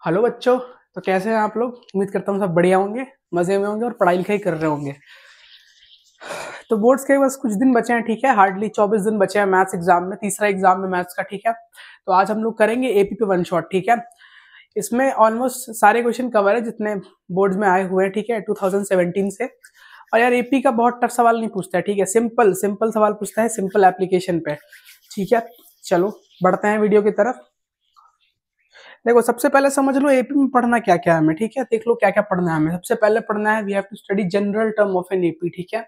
Hello बच्चों। तो कैसे हैं आप लोग? उम्मीद करता हूँ सब बढ़िया होंगे, मजे में होंगे और पढ़ाई लिखाई कर रहे होंगे। तो बोर्ड्स के बस कुछ दिन बचे हैं, ठीक है। हार्डली 24 दिन बचे हैं मैथ्स एग्जाम में, तीसरा एग्जाम में मैथ्स का, ठीक है। तो आज हम लोग करेंगे एपी पे वन शॉट, ठीक है। इसमें ऑलमोस्ट सारे क्वेश्चन कवर है जितने बोर्ड्स में आए हुए हैं, ठीक है, 2017 से। और यार एपी का बहुत टफ सवाल नहीं पूछता है, ठीक है, सिंपल सिंपल सवाल पूछता है, सिंपल एप्लीकेशन पे, ठीक है। चलो बढ़ते हैं वीडियो की तरफ। देखो सबसे पहले समझ लो एपी में पढ़ना क्या क्या है हमें, ठीक है। देख लो क्या क्या पढ़ना है हमें। सबसे पहले पढ़ना है we have to study general term of an AP, ठीक है।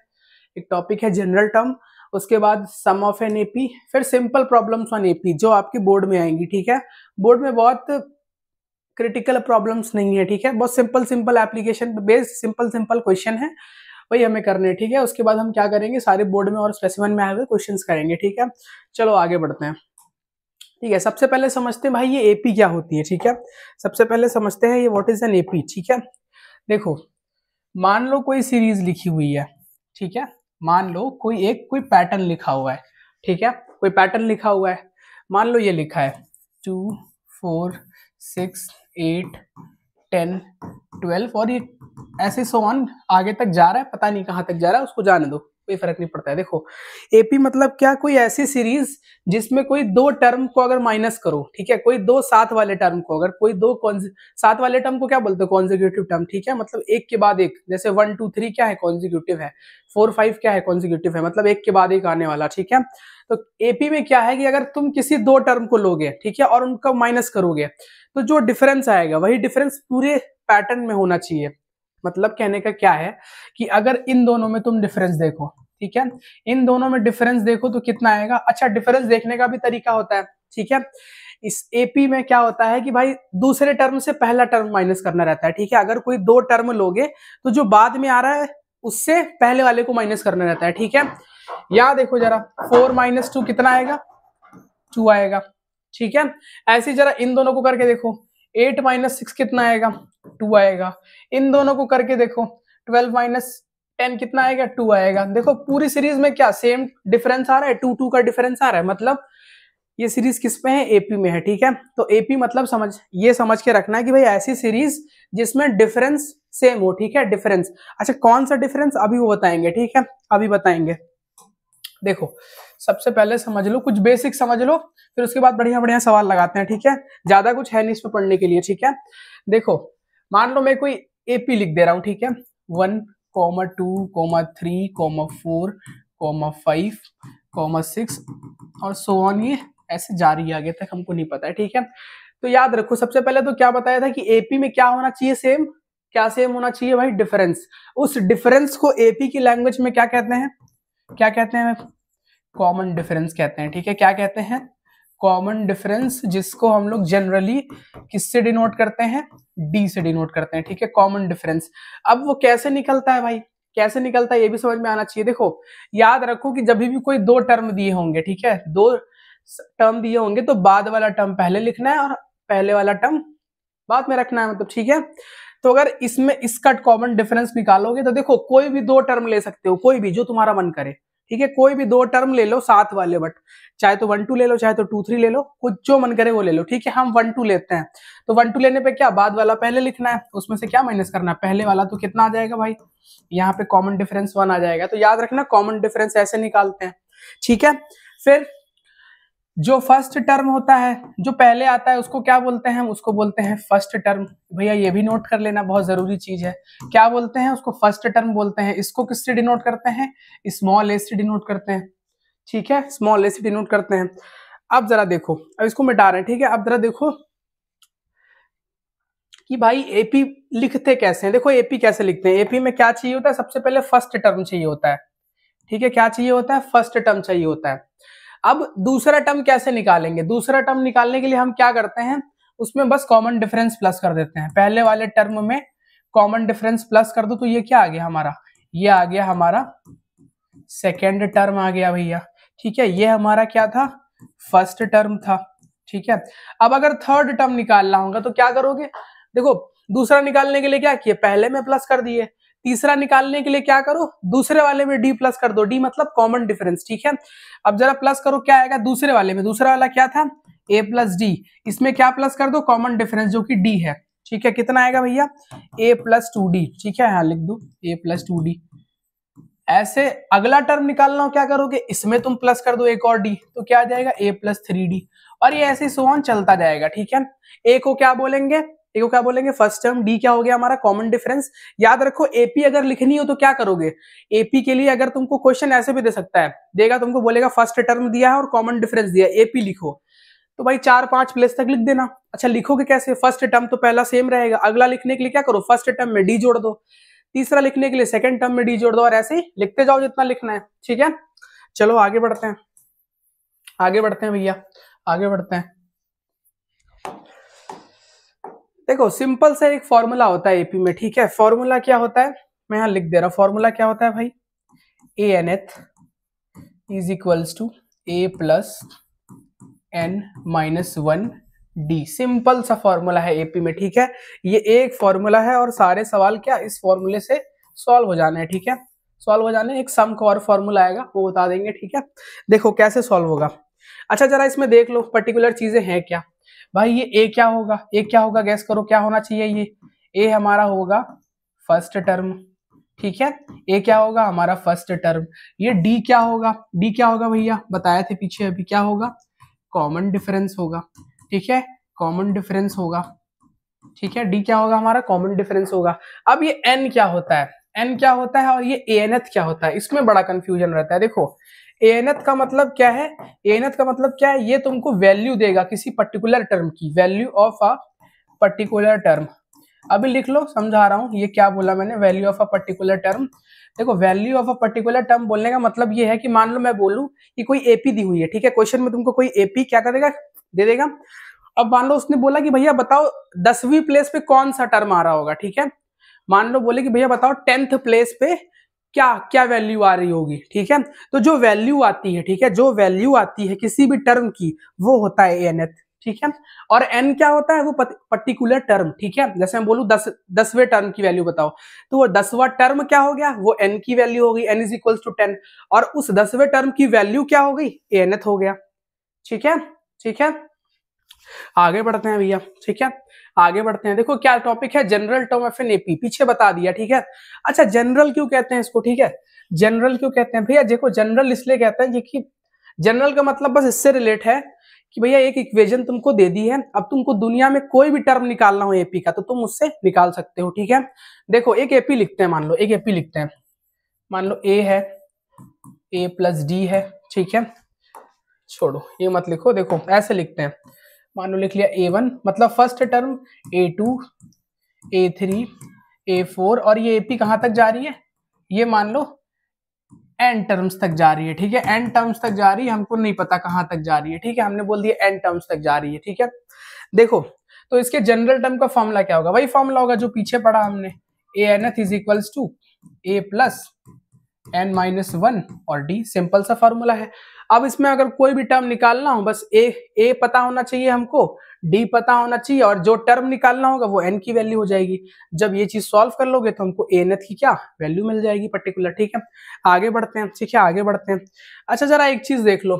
एक टॉपिक है जनरल टर्म, उसके बाद सम ऑफ एन एपी, फिर सिंपल प्रॉब्लम्स ऑन एपी जो आपकी बोर्ड में आएंगी, ठीक है। बोर्ड में बहुत क्रिटिकल प्रॉब्लम्स नहीं है, ठीक है, बहुत simple simple application based simple simple question है, वही हमें करने हैं, ठीक है। उसके बाद हम क्या करेंगे, सारे बोर्ड में और स्पेसिफिक में आए हुए क्वेश्चंस करेंगे, ठीक है। चलो आगे बढ़ते हैं, ठीक है। सबसे पहले समझते हैं भाई ये एपी क्या होती है, ठीक है। सबसे पहले समझते हैं ये व्हाट इज एन एपी, ठीक है। देखो मान लो कोई सीरीज लिखी हुई है, ठीक है। मान लो कोई पैटर्न लिखा हुआ है, ठीक है। कोई पैटर्न लिखा हुआ है, मान लो ये लिखा है 2 4 6 8 10 12 और ये ऐसे सो ऑन आगे तक जा रहा है, पता नहीं कहाँ तक जा रहा है, उसको जाने दो, कोई फर्क नहीं पड़ता है। देखो एपी मतलब क्या, कोई ऐसी सीरीज जिसमें कोई दो टर्म को अगर माइनस करो, ठीक है, कोई दो साथ वाले टर्म को, अगर कोई दो साथ वाले टर्म को क्या बोलते हैं, कॉन्जिक्यूटिव टर्म, ठीक है। मतलब एक के बाद एक, जैसे 1 2 3 क्या है, कॉन्जिक्यूटिव है, 4 5 क्या है, कॉन्जिक्यूटिव है, मतलब एक के बाद एक आने वाला, ठीक है। तो एपी में क्या है कि अगर तुम किसी दो टर्म को लोगे, ठीक है, और उनका माइनस करोगे तो जो डिफरेंस आएगा वही डिफरेंस पूरे पैटर्न में होना चाहिए। मतलब कहने का क्या है कि अगर इन दोनों में तुम डिफरेंस देखो, ठीक है, इन दोनों में डिफरेंस देखो तो कितना आएगा। अच्छा डिफरेंस देखने का भी तरीका होता है, ठीक है। इस एपी में क्या होता है कि भाई दूसरे टर्म से पहला टर्म माइनस करना रहता है, ठीक है। अगर कोई दो टर्म लोगे तो जो बाद में आ रहा है उससे पहले वाले को माइनस करना रहता है, ठीक है। या देखो जरा 4 - 2 कितना आएगा, 2 आएगा, ठीक है। ऐसे जरा इन दोनों को करके देखो, 8 - 6 कितना आएगा, 2 आएगा। इन दोनों को करके देखो, 12 - 10 कितना आएगा, 2 आएगा। देखो पूरी सीरीज में क्या सेम डिफरेंस आ रहा है, 2 2 का डिफरेंस आ रहा है, मतलब ये सीरीज किस में है, एपी में है, ठीक है। तो एपी मतलब समझ के रखना है कि भाई ऐसी सीरीज जिसमें डिफरेंस सेम हो, ठीक है, डिफरेंस। अच्छा कौन सा डिफरेंस, अभी वो बताएंगे, ठीक है, अभी बताएंगे। देखो सबसे पहले समझ लो, कुछ बेसिक समझ लो, फिर उसके बाद बढ़िया बढ़िया सवाल लगाते हैं, ठीक है। ज्यादा कुछ है नहीं इसमें पढ़ने के लिए, ठीक है। देखो मान लो मैं कोई एपी लिख दे रहा हूं, ठीक है, 1 2 3 4 5 6 और सो ऑन, ये ऐसे जारी आगे तक हमको नहीं पता है, ठीक है। तो याद रखो सबसे पहले तो क्या बताया था कि एपी में क्या होना चाहिए, सेम। क्या सेम होना चाहिए भाई, डिफरेंस। उस डिफरेंस को एपी की लैंग्वेज में क्या कहते हैं, क्या कहते हैं, कॉमन डिफरेंस कहते हैं, ठीक है। क्या कहते हैं, कॉमन डिफरेंस, जिसको हम लोग जनरली किससे डिनोट करते हैं, डी से डिनोट करते हैं, ठीक है, कॉमन डिफरेंस। अब वो कैसे निकलता है भाई, कैसे निकलता है ये भी समझ में आना चाहिए। देखो याद रखो कि जब भी कोई दो टर्म दिए होंगे, ठीक है, दो टर्म दिए होंगे तो बाद वाला टर्म पहले लिखना है और पहले वाला टर्म बाद में रखना है, मतलब ठीक है। तो अगर इसमें इसका कॉमन डिफरेंस निकालोगे तो देखो कोई भी दो टर्म ले सकते हो, कोई भी जो तुम्हारा मन करे, ठीक है। कोई भी दो टर्म ले लो साथ वाले, बट चाहे तो 1 2 ले लो, चाहे तो 2 3 ले लो, कुछ जो मन करे वो ले लो, ठीक है। हम 1 2 लेते हैं, तो 1 2 लेने पे क्या, बाद वाला पहले लिखना है, उसमें से क्या माइनस करना है, पहले वाला। तो कितना आ जाएगा भाई, यहाँ पे कॉमन डिफरेंस 1 आ जाएगा। तो याद रखना कॉमन डिफरेंस ऐसे निकालते हैं, ठीक है। फिर जो फर्स्ट टर्म होता है, जो पहले आता है, उसको क्या बोलते हैं, उसको बोलते हैं फर्स्ट टर्म। भैया ये भी नोट कर लेना, बहुत जरूरी चीज है। क्या बोलते हैं उसको, फर्स्ट टर्म बोलते हैं। इसको किससे डिनोट करते हैं, स्मॉल ए से डिनोट करते हैं, ठीक है, स्मॉल ए से डिनोट करते हैं। अब जरा देखो, अब इसको मिटा रहे हैं, ठीक है। अब जरा देखो कि भाई एपी लिखते कैसे हैं। देखो एपी कैसे लिखते हैं, एपी में क्या चाहिए होता है, सबसे पहले फर्स्ट टर्म चाहिए होता है, ठीक है। क्या चाहिए होता है, फर्स्ट टर्म चाहिए होता है। अब दूसरा टर्म कैसे निकालेंगे, दूसरा टर्म निकालने के लिए हम क्या करते हैं, उसमें बस कॉमन डिफरेंस प्लस कर देते हैं। पहले वाले टर्म में कॉमन डिफरेंस प्लस कर दो तो ये क्या आ गया हमारा, ये आ गया हमारा सेकेंड टर्म आ गया भैया, ठीक है। ये हमारा क्या था, फर्स्ट टर्म था, ठीक है। अब अगर थर्ड टर्म निकालना होगा तो क्या करोगे, देखो दूसरा निकालने के लिए क्या किए, पहले में प्लस कर दिए। तीसरा निकालने के लिए क्या करो, दूसरे वाले में डी प्लस कर दो, डी मतलब कॉमन डिफरेंस, ठीक है। अब जरा प्लस करो, क्या आएगा दूसरे वाले में, दूसरा वाला क्या था, ए प्लस डी, इसमें क्या प्लस कर दो, कॉमन डिफरेंस जो कि डी है, ठीक है, कितना आएगा भैया a प्लस 2d, ठीक है, यहाँ लिख दो a प्लस 2d। ऐसे अगला टर्म निकालना हो क्या करोगे, इसमें तुम प्लस कर दो एक और d, तो क्या आ जाएगा a प्लस 3d, और ये ऐसे सो ऑन चलता जाएगा, ठीक है। a को क्या बोलेंगे, a को क्या बोलेंगे फर्स्ट टर्म, d क्या हो गया हमारा कॉमन डिफरेंस। याद रखो एपी अगर लिखनी हो तो क्या करोगे, एपी के लिए अगर तुमको क्वेश्चन ऐसे भी दे सकता है, देगा तुमको बोलेगा फर्स्ट टर्म दिया है और कॉमन डिफरेंस दिया है, एपी लिखो, तो भाई 4-5 प्लेस तक लिख देना। अच्छा लिखोगे कैसे, फर्स्ट टर्म तो पहला सेम रहेगा, अगला लिखने के लिए क्या करो, फर्स्ट टर्म में डी जोड़ दो, तीसरा लिखने के लिए सेकंड टर्म में डी जोड़ दो, और ऐसे ही लिखते जाओ जितना लिखना है, ठीक है। चलो आगे बढ़ते हैं, आगे बढ़ते हैं भैया, आगे बढ़ते हैं। देखो सिंपल सा एक फॉर्मूला होता है एपी में, ठीक है। फॉर्मूला क्या होता है, मैं यहां लिख दे रहा हूं, फॉर्मूला क्या होता है भाई, a nth is equals to a plus n minus 1 d. Simple सा फॉर्मूला है एपी में, ठीक है। ये एक फॉर्मूला है और सारे सवाल क्या इस फॉर्मूले से सॉल्व हो जाने हैं, ठीक है, सॉल्व हो जाने। एक सम का और फॉर्मूला आएगा वो बता देंगे, ठीक है। देखो कैसे सॉल्व होगा। अच्छा जरा इसमें देख लो पर्टिकुलर चीजें हैं क्या भाई, ये ए क्या होगा, ए क्या होगा, गैस करो क्या होना चाहिए, ये ए हमारा होगा फर्स्ट टर्म, ठीक है, ए क्या होगा हमारा फर्स्ट टर्म। ये डी क्या होगा, डी क्या होगा भैया बताए थे पीछे अभी, क्या होगा कॉमन डिफरेंस होगा, ठीक है, कॉमन डिफरेंस होगा, ठीक है, डी क्या होगा हमारा कॉमन डिफरेंस होगा। अब ये एन क्या होता है, एन क्या होता है और ये एएनएथ क्या होता है, इसमें बड़ा कंफ्यूजन रहता है। देखो एएनएथ का मतलब क्या है, एएनएथ का मतलब क्या है, ये तुमको वैल्यू देगा किसी पर्टिकुलर टर्म की, value of a particular term. अभी लिख लो समझा रहा हूं ये क्या बोला मैंने, value of a particular term. देखो value of a particular term बोलने का मतलब ये है कि मान लो मैं बोलूं कि कोई एपी दी हुई है, ठीक है, क्वेश्चन में तुमको कोई एपी क्या करेगा दे देगा। अब मान लो उसने बोला कि भैया बताओ 10वीं प्लेस पे कौन सा टर्म आ रहा होगा, ठीक है। मान लो बोले कि भैया बताओ 10th प्लेस पे क्या क्या वैल्यू आ रही होगी, ठीक है। तो जो वैल्यू आती है, ठीक है, जो वैल्यू आती है किसी भी टर्म की वो होता है एएनएथ, ठीक है। और एन क्या होता है, वो पर्टिकुलर टर्म, ठीक है। जैसे मैं बोलूं 10वें टर्म की वैल्यू बताओ, तो वो 10वां टर्म क्या हो गया, वो एन की वैल्यू होगी, एन इज इक्वल्स टू 10, और उस 10वें टर्म की वैल्यू क्या हो गई एएनएथ हो गया, ठीक है, ठीक है। आगे बढ़ते हैं भैया, ठीक है, आगे बढ़ते हैं। देखो क्या टॉपिक है, general term of an AP, पीछे बता दिया, ठीक है। अच्छा जनरल क्यों कहते हैं इसको, ठीक है, जनरल क्यों कहते हैं भैया, देखो जनरल इसलिए कहते हैं कि जनरल का मतलब बस इससे रिलेट है कि भैया एक इक्वेशन तुमको दे दी है, अब तुमको दुनिया में कोई भी टर्म निकालना हो एपी का तो तुम उससे निकाल सकते हो, ठीक है। देखो एक एपी लिखते हैं, मान लो एक एपी लिखते हैं, मान लो ए है, ए प्लस डी है, ठीक है, छोड़ो ये मत लिखो, देखो ऐसे लिखते हैं, मान लो लिख लिया A1 मतलब first term, A2 A3 A4, और ये एपी कहां तक जा रही है, ये मान लो n टर्म्स तक जा रही है, ठीक है, n टर्म्स तक जा रही है, हमको नहीं पता कहां तक जा रही है, ठीक है, हमने बोल दिया n टर्म्स तक जा रही है, ठीक है। देखो तो इसके जनरल टर्म का फॉर्मूला क्या होगा, वही फॉर्मूला होगा जो पीछे पढ़ा हमने, ANF is equals to A plus n minus 1 और d, सिंपल सा फॉर्मूला है। अब इसमें अगर कोई भी टर्म निकालना हो बस a पता होना चाहिए हमको, d पता होना चाहिए, और जो टर्म निकालना होगा वो n की वैल्यू हो जाएगी। जब ये चीज सॉल्व कर लोगे तो हमको एएनएथ की क्या वैल्यू मिल जाएगी पर्टिकुलर, ठीक है। आगे बढ़ते हैं, ठीक है, आगे बढ़ते हैं। अच्छा जरा एक चीज देख लो,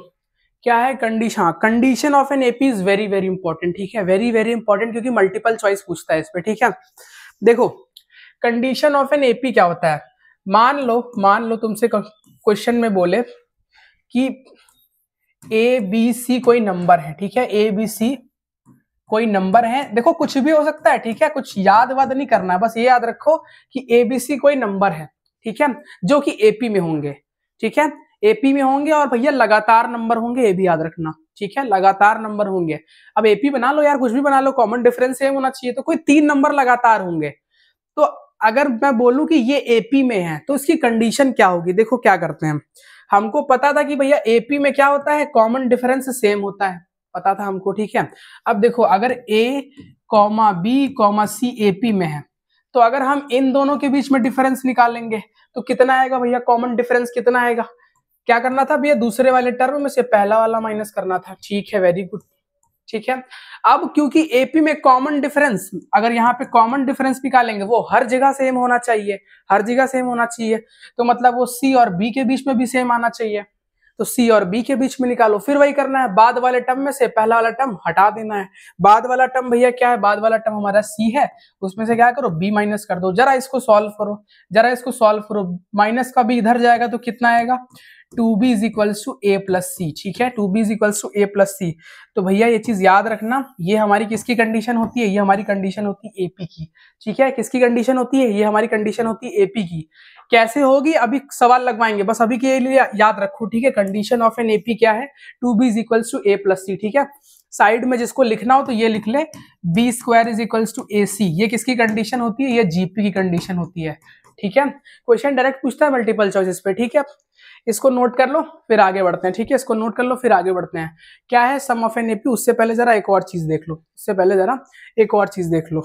क्या है कंडीशन, हाँ condition of an AP is very very important, ठीक है, वेरी वेरी इंपॉर्टेंट, क्योंकि मल्टीपल चॉइस पूछता है इस पे, ठीक है। देखो कंडीशन ऑफ एन एपी क्या होता है, मान लो तुमसे क्वेश्चन में बोले कि ए बी सी कोई नंबर है, ठीक है, ए बी सी कोई नंबर है, देखो कुछ भी हो सकता है, ठीक है, कुछ याद वाद नहीं करना है, बस ये याद रखो कि ए बी सी कोई नंबर है, ठीक है, जो कि एपी में होंगे, ठीक है, एपी में होंगे, और भैया लगातार नंबर होंगे, ये भी याद रखना, ठीक है, लगातार नंबर होंगे। अब एपी बना लो यार, कुछ भी बना लो, कॉमन डिफरेंस सेम होना चाहिए, तो कोई 3 नंबर लगातार होंगे। तो अगर मैं बोलूं कि ये एपी में है तो इसकी कंडीशन क्या होगी, देखो क्या करते हैं, हमको पता था कि भैया एपी में क्या होता है, कॉमन डिफरेंस सेम होता है, पता था हमको, ठीक है। अब देखो अगर a comma b comma c AP में है, तो अगर हम इन दोनों के बीच में डिफरेंस निकालेंगे तो कितना आएगा भैया, कॉमन डिफरेंस कितना आएगा, क्या करना था भैया, दूसरे वाले टर्म में से पहला वाला माइनस करना था, ठीक है, वेरी गुड, ठीक है। अब क्योंकि एपी में कॉमन डिफरेंस, अगर यहाँ पे कॉमन डिफरेंस निकालेंगे वो हर जगह सेम होना चाहिए, हर जगह सेम होना चाहिए, तो मतलब वो सी और बी के बीच में भी सेम आना चाहिए, तो सी और बी के बीच में निकालो, फिर वही करना है, बाद वाले टर्म में से पहला वाला टर्म हटा देना है। बाद वाला टर्म भैया क्या है, बाद वाला टर्म हमारा सी है, उसमें से क्या करो बी माइनस कर दो। जरा इसको सॉल्व करो, जरा इसको सॉल्व करो, माइनस का बी इधर जाएगा तो कितना आएगा 2b is equals to a plus C. ठीक है, 2b is equals to a plus C. तो भैया ये चीज याद रखना, ये हमारी किसकी कंडीशन होती है, ये हमारी कंडीशन होती है एपी की। ठीक है, किसकी कंडीशन होती है, ये हमारी कंडीशन होती है एपी की। कैसे होगी अभी सवाल लगवाएंगे, बस अभी के लिए याद रखो। ठीक है, कंडीशन ऑफ एन एपी क्या है, 2b is equals to a plus C. ठीक है, साइड में जिसको लिखना हो तो ये लिख ले, B square is equals to A C. ये किसकी कंडीशन होती है, ये जीपी की कंडीशन होती है। ठीक है, क्वेश्चन डायरेक्ट पूछता है मल्टीपल चॉइसेस पे। ठीक है, इसको नोट कर लो फिर आगे बढ़ते हैं। ठीक है, इसको नोट कर लो फिर आगे बढ़ते हैं। क्या है सम ऑफ एन एपी, उससे पहले जरा एक और चीज देख लो, उससे पहले जरा एक और चीज देख लो।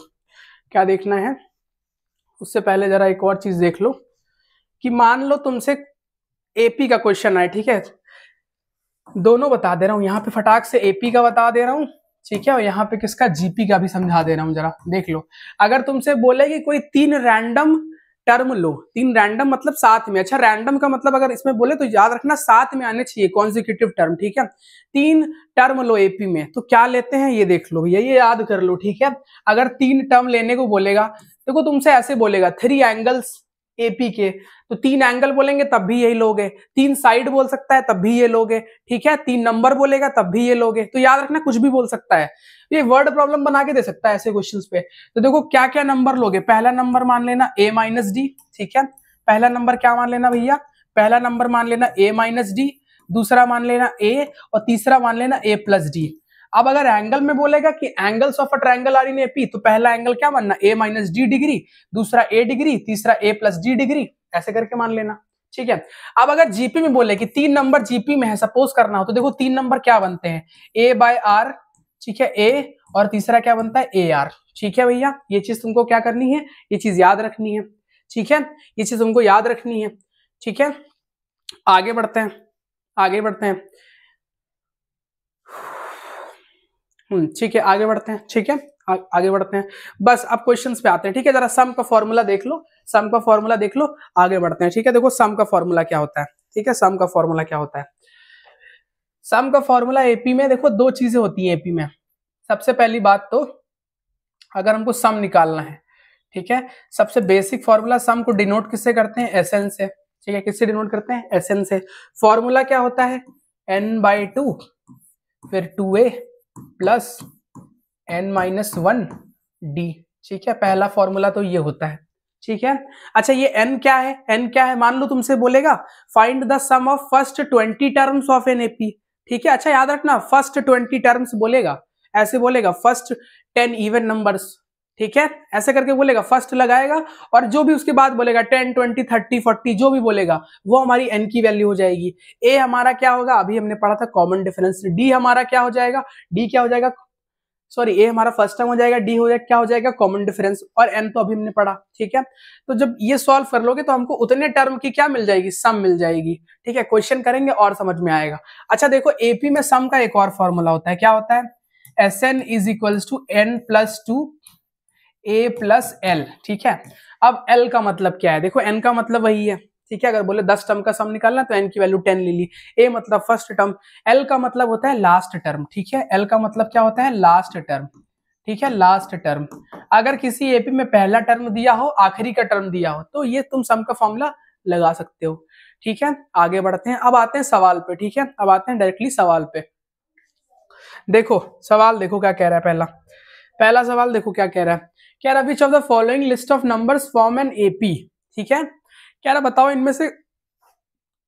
क्या देखना है, उससे पहले जरा एक और चीज देख लो कि मान लो तुमसे एपी का क्वेश्चन आए। ठीक है, दोनों बता दे रहा हूं, यहाँ पे फटाक से एपी का बता दे रहा हूं। ठीक है, और यहाँ पे किसका जीपी का भी समझा दे रहा हूं, जरा देख लो। अगर तुमसे बोले कि कोई 3 रैंडम टर्म लो, 3 रैंडम मतलब साथ में, अच्छा रैंडम का मतलब अगर इसमें बोले तो याद रखना साथ में आने चाहिए कॉन्जिक्यूटिव टर्म। ठीक है, 3 टर्म लो एपी में तो क्या लेते हैं ये देख लो भैया, ये याद कर लो। ठीक है, अगर 3 टर्म लेने को बोलेगा, देखो तुमसे ऐसे बोलेगा 3 एंगल्स एपी के, तो 3 एंगल बोलेंगे तब भी यही लोगे, 3 साइड बोल सकता है तब भी ये लोगे। ठीक है, 3 नंबर बोलेगा तब भी ये लोगे। तो याद रखना कुछ भी बोल सकता है, ये वर्ड प्रॉब्लम बना के दे सकता है ऐसे क्वेश्चंस पे। तो देखो क्या क्या नंबर लोगे, पहला नंबर मान लेना a माइनस डी। ठीक है, पहला नंबर क्या मान लेना भैया, पहला नंबर मान लेना a माइनस डी, दूसरा मान लेना a और तीसरा मान लेना a प्लस डी। अब अगर एंगल में बोलेगा कि angles of a triangle are in AP, तो पहला एंगल क्या मानना a माइनस डी डिग्री, दूसरा a डिग्री, तीसरा a प्लस डी डिग्री, ऐसे करके मान लेना। ठीक है, अब अगर जीपी में बोले कि 3 नंबर जीपी में है सपोज करना हो, तो देखो 3 नंबर क्या बनते हैं a बाय आर। ठीक है, a और तीसरा क्या बनता है ए आर। ठीक है भैया, ये चीज तुमको क्या करनी है, ये चीज याद रखनी है। ठीक है, ये चीज तुमको याद रखनी है। ठीक है, आगे बढ़ते हैं, आगे बढ़ते हैं। ठीक है, आगे बढ़ते हैं। ठीक है, आगे बढ़ते हैं। बस अब क्वेश्चंस पे आते हैं। ठीक है, जरा सम का फॉर्मूला देख लो, सम का फॉर्मूला देख लो, आगे बढ़ते हैं। ठीक है, देखो सम का फॉर्मूला क्या होता है। ठीक है, सम का फॉर्मूला क्या होता है, सम का फॉर्मूला एपी में देखो 2 चीजें होती हैं एपी में। सबसे पहली बात तो अगर हमको सम निकालना है, ठीक है, सबसे बेसिक फॉर्मूला, सम को डिनोट किससे करते हैं, एसएन से। ठीक है, किससे डिनोट करते हैं, एसएन से। फॉर्मूला क्या होता है n/2 फिर 2a प्लस n-1 d। ठीक है, पहला फॉर्मूला तो ये होता है। ठीक है, अच्छा ये n क्या है, n क्या है, मान लो तुमसे बोलेगा find the sum of first 20 terms of an AP. ठीक है, अच्छा याद रखना फर्स्ट 20 टर्म्स बोलेगा, ऐसे बोलेगा फर्स्ट 10 इवन नंबर्स। ठीक है, ऐसे करके बोलेगा, फर्स्ट लगाएगा और जो भी उसके बाद बोलेगा 10 20 30 40 जो भी बोलेगा वो हमारी n की वैल्यू हो जाएगी। a हमारा क्या होगा, अभी हमने पढ़ा था कॉमन डिफरेंस। d हमारा क्या हो जाएगा, d क्या हो जाएगा, सॉरी a हमारा फर्स्ट टर्म हो जाएगा, d हो जाएगा क्या हो जाएगा कॉमन डिफरेंस, और n तो अभी हमने पढ़ा। ठीक है, तो जब ये सॉल्व कर लोगे तो हमको उतने टर्म की क्या मिल जाएगी, सम मिल जाएगी। ठीक है, क्वेश्चन करेंगे और समझ में आएगा। अच्छा देखो एपी में सम का एक और फॉर्मूला होता है, क्या होता है, Sn is equals to n+2 a plus l। ठीक है, अब l का मतलब क्या है, देखो n का मतलब वही है। ठीक है, अगर बोले 10 टर्म का सम निकालना तो n की वैल्यू 10 ले ली, a मतलब फर्स्ट टर्म, l का मतलब होता है लास्ट टर्म। ठीक है, l का मतलब क्या होता है, लास्ट टर्म। ठीक है, लास्ट टर्म। अगर किसी एपी में पहला टर्म दिया हो, आखिरी का टर्म दिया हो, तो ये तुम सम का फॉर्मूला लगा सकते हो। ठीक है, आगे बढ़ते हैं, अब आते हैं सवाल पे। ठीक है, अब आते हैं डायरेक्टली सवाल पे। देखो सवाल देखो क्या कह रहा है, पहला सवाल देखो क्या कह रहा है, कह रहा which of the following list of numbers form an AP. ठीक है, कह रहा बताओ इनमें से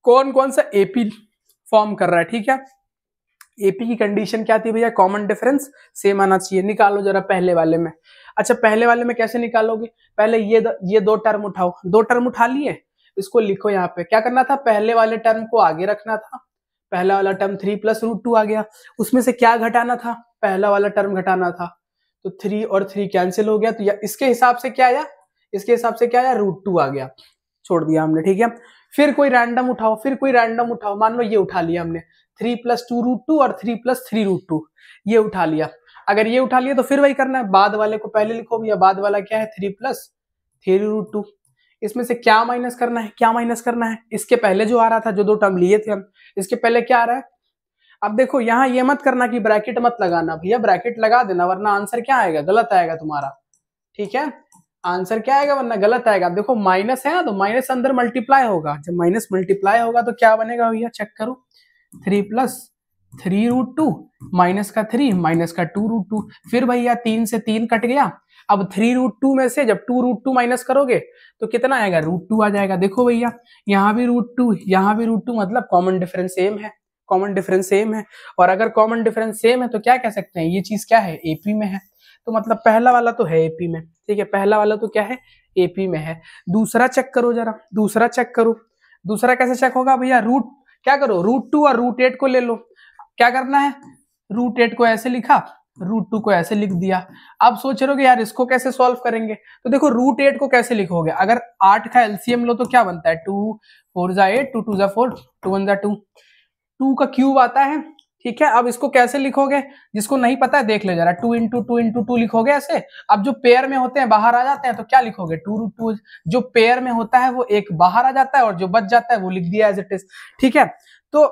कौन कौन सा एपी फॉर्म कर रहा है। ठीक है, एपी की कंडीशन क्या थी भैया, कॉमन डिफरेंस सेम आना चाहिए। निकालो जरा पहले वाले में। अच्छा पहले वाले में कैसे निकालोगे, पहले ये 2 टर्म उठाओ, 2 टर्म उठा लिए, इसको लिखो यहाँ पे। क्या करना था, पहले वाले टर्म को आगे रखना था, पहला वाला टर्म 3 + √2 आ गया, उसमें से क्या घटाना था, पहला वाला टर्म घटाना था, तो 3 और 3 कैंसिल हो गया, तो इसके हिसाब से क्या आया, इसके हिसाब से क्या आया, √2 आ गया, छोड़ दिया हमने। ठीक है, फिर कोई रैंडम उठाओ, फिर कोई रैंडम उठाओ, मान लो ये उठा लिया हमने 3 + 2√2 और 3 + 3√2 ये उठा लिया। अगर ये उठा लिया तो फिर वही करना है, बाद वाले को पहले लिखो भैया, बाद वाला क्या है 3 + 3√2, इसमें से क्या माइनस करना है, क्या माइनस करना है, इसके पहले जो आ रहा था, जो दो टर्म लिए थे हम, इसके पहले क्या आ रहा है। अब देखो यहाँ ये मत करना कि ब्रैकेट मत लगाना, भैया ब्रैकेट लगा देना वरना आंसर क्या आएगा, गलत आएगा तुम्हारा, ठीक है, आंसर क्या आएगा वरना गलत आएगा। अब देखो माइनस है ना, तो माइनस अंदर मल्टीप्लाई होगा, जब माइनस मल्टीप्लाई होगा तो क्या बनेगा भैया, चेक करो, 3 प्लस 3√2 माइनस का 3 माइनस का 2√2, फिर भैया 3 से 3 कट गया। अब 3√2 में से जब 2√2 माइनस करोगे तो कितना आएगा, √2 आ जाएगा। देखो भैया यहाँ भी √2 यहाँ भी √2, मतलब कॉमन डिफरेंस सेम है, कॉमन डिफरेंस सेम है। और अगर कॉमन डिफरेंस सेम है तो क्या कह सकते हैं, ये चीज क्या है, एपी में है। तो मतलब पहला वाला तो है एपी में, ठीक है, पहला वाला तो क्या है, एपी में है। दूसरा चेक करो जरा, दूसरा चेक करो, दूसरा कैसे चेक होगा भैया, रूट क्या करो, √2 और √8 को ले लो। क्या करना है, √8 को ऐसे लिखा, √2 को ऐसे लिख दिया। अब सोच रहे हो कि यार इसको कैसे सॉल्व करेंगे, तो देखो √8 को कैसे लिखोगे, अगर 8 का एलसीएम लो तो क्या बनता है, 2 4 जा 8, 2 2 जा 4, 2 1 जा 2, 2 का क्यूब आता है, ठीक है। अब इसको कैसे लिखोगे, जिसको नहीं पता है देख ले जरा, 2 इंटू 2 इंटू 2 लिखोगे ऐसे। अब जो पेयर में होते हैं बाहर आ जाते हैं तो क्या लिखोगे, 2√2, जो पेयर में होता है वो एक बाहर आ जाता है और जो बच जाता है वो लिख दिया एज इट इज, ठीक है। तो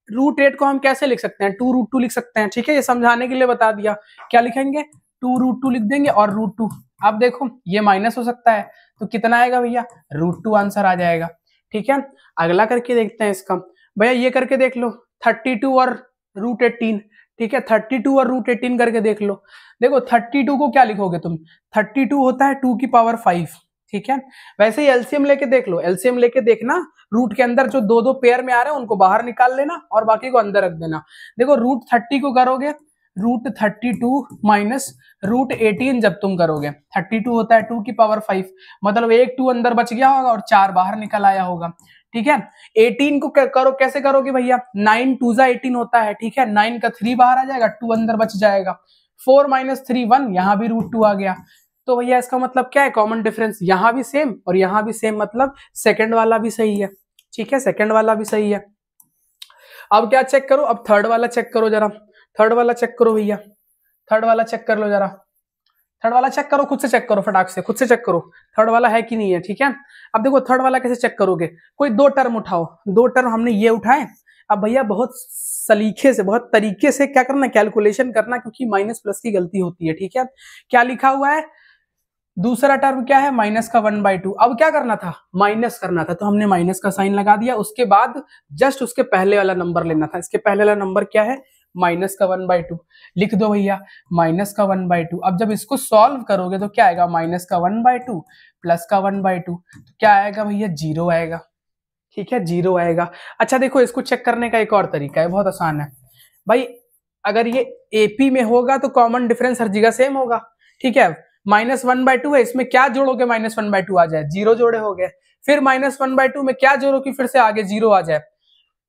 √8 को हम कैसे लिख सकते हैं, 2√2 लिख सकते हैं, ठीक है, ये समझाने के लिए बता दिया। क्या लिखेंगे, 2√2 लिख देंगे और √2। अब देखो ये माइनस हो सकता है तो कितना आएगा भैया, √2 आंसर आ जाएगा, ठीक है। अगला करके देखते हैं इसका, भैया ये करके देख लो, 32 और √18, ठीक है, 32 और √18 करके देख लो। देखो 32 को क्या लिखोगे तुम, 32 होता है 2 की पावर 5, ठीक है। वैसे ही एलसीएम लेके देख लो, एलसीएम लेके देखना, रूट के अंदर जो दो दो पेयर में आ रहे हैं उनको बाहर निकाल लेना और बाकी को अंदर रख देना। देखो √30 को करोगे, √32 माइनस √18 जब तुम करोगे, 32 होता है 2 की पावर 5, मतलब एक 2 अंदर बच गया होगा और 4 बाहर निकल आया होगा, ठीक है। 18 को करो, कैसे करोगे भैया, 9 2 जा 18 होता है, ठीक है, 9 का 3 बाहर आ जाएगा, 2 अंदर बच जाएगा, 4 - 3 1, यहाँ भी √2 आ गया। तो भैया इसका मतलब क्या है, कॉमन डिफरेंस यहाँ भी सेम और यहाँ भी सेम, मतलब सेकंड वाला भी सही है, ठीक है, सेकंड वाला भी सही है। अब क्या चेक करो, अब थर्ड वाला चेक करो जरा, थर्ड वाला चेक करो भैया, थर्ड वाला चेक कर लो जरा, थर्ड वाला चेक करो, खुद से चेक करो, फटाक से खुद से चेक करो थर्ड वाला है कि नहीं है, ठीक है। अब देखो थर्ड वाला कैसे चेक करोगे, कोई दो टर्म उठाओ, दो टर्म हमने ये उठाए। अब भैया बहुत सलीके से, बहुत तरीके से क्या करना, कैलकुलेशन करना, क्योंकि माइनस प्लस की गलती होती है, ठीक है। क्या लिखा हुआ है, दूसरा टर्म क्या है, माइनस का 1/2। अब क्या करना था, माइनस करना था, तो हमने माइनस का साइन लगा दिया। उसके बाद जस्ट उसके पहले वाला नंबर लेना था, इसके पहले वाला नंबर क्या है, माइनस का 1/2 लिख दो भैया, माइनस का 1/2। अब जब इसको सॉल्व करोगे तो क्या आएगा, माइनस का 1/2 प्लस का 1/2, तो क्या आएगा भैया, 0 आएगा, ठीक है, 0 आएगा। अच्छा देखो इसको चेक करने का एक और तरीका है, बहुत आसान है भाई। अगर ये एपी में होगा तो कॉमन डिफरेंस हर जगह सेम होगा, ठीक है। -1/2 है, इसमें क्या जोड़ोगे, -1/2 आ जाए, 0 जोड़े हो गए। फिर -1/2 में क्या जोड़ो कि फिर से आगे 0 आ जाए।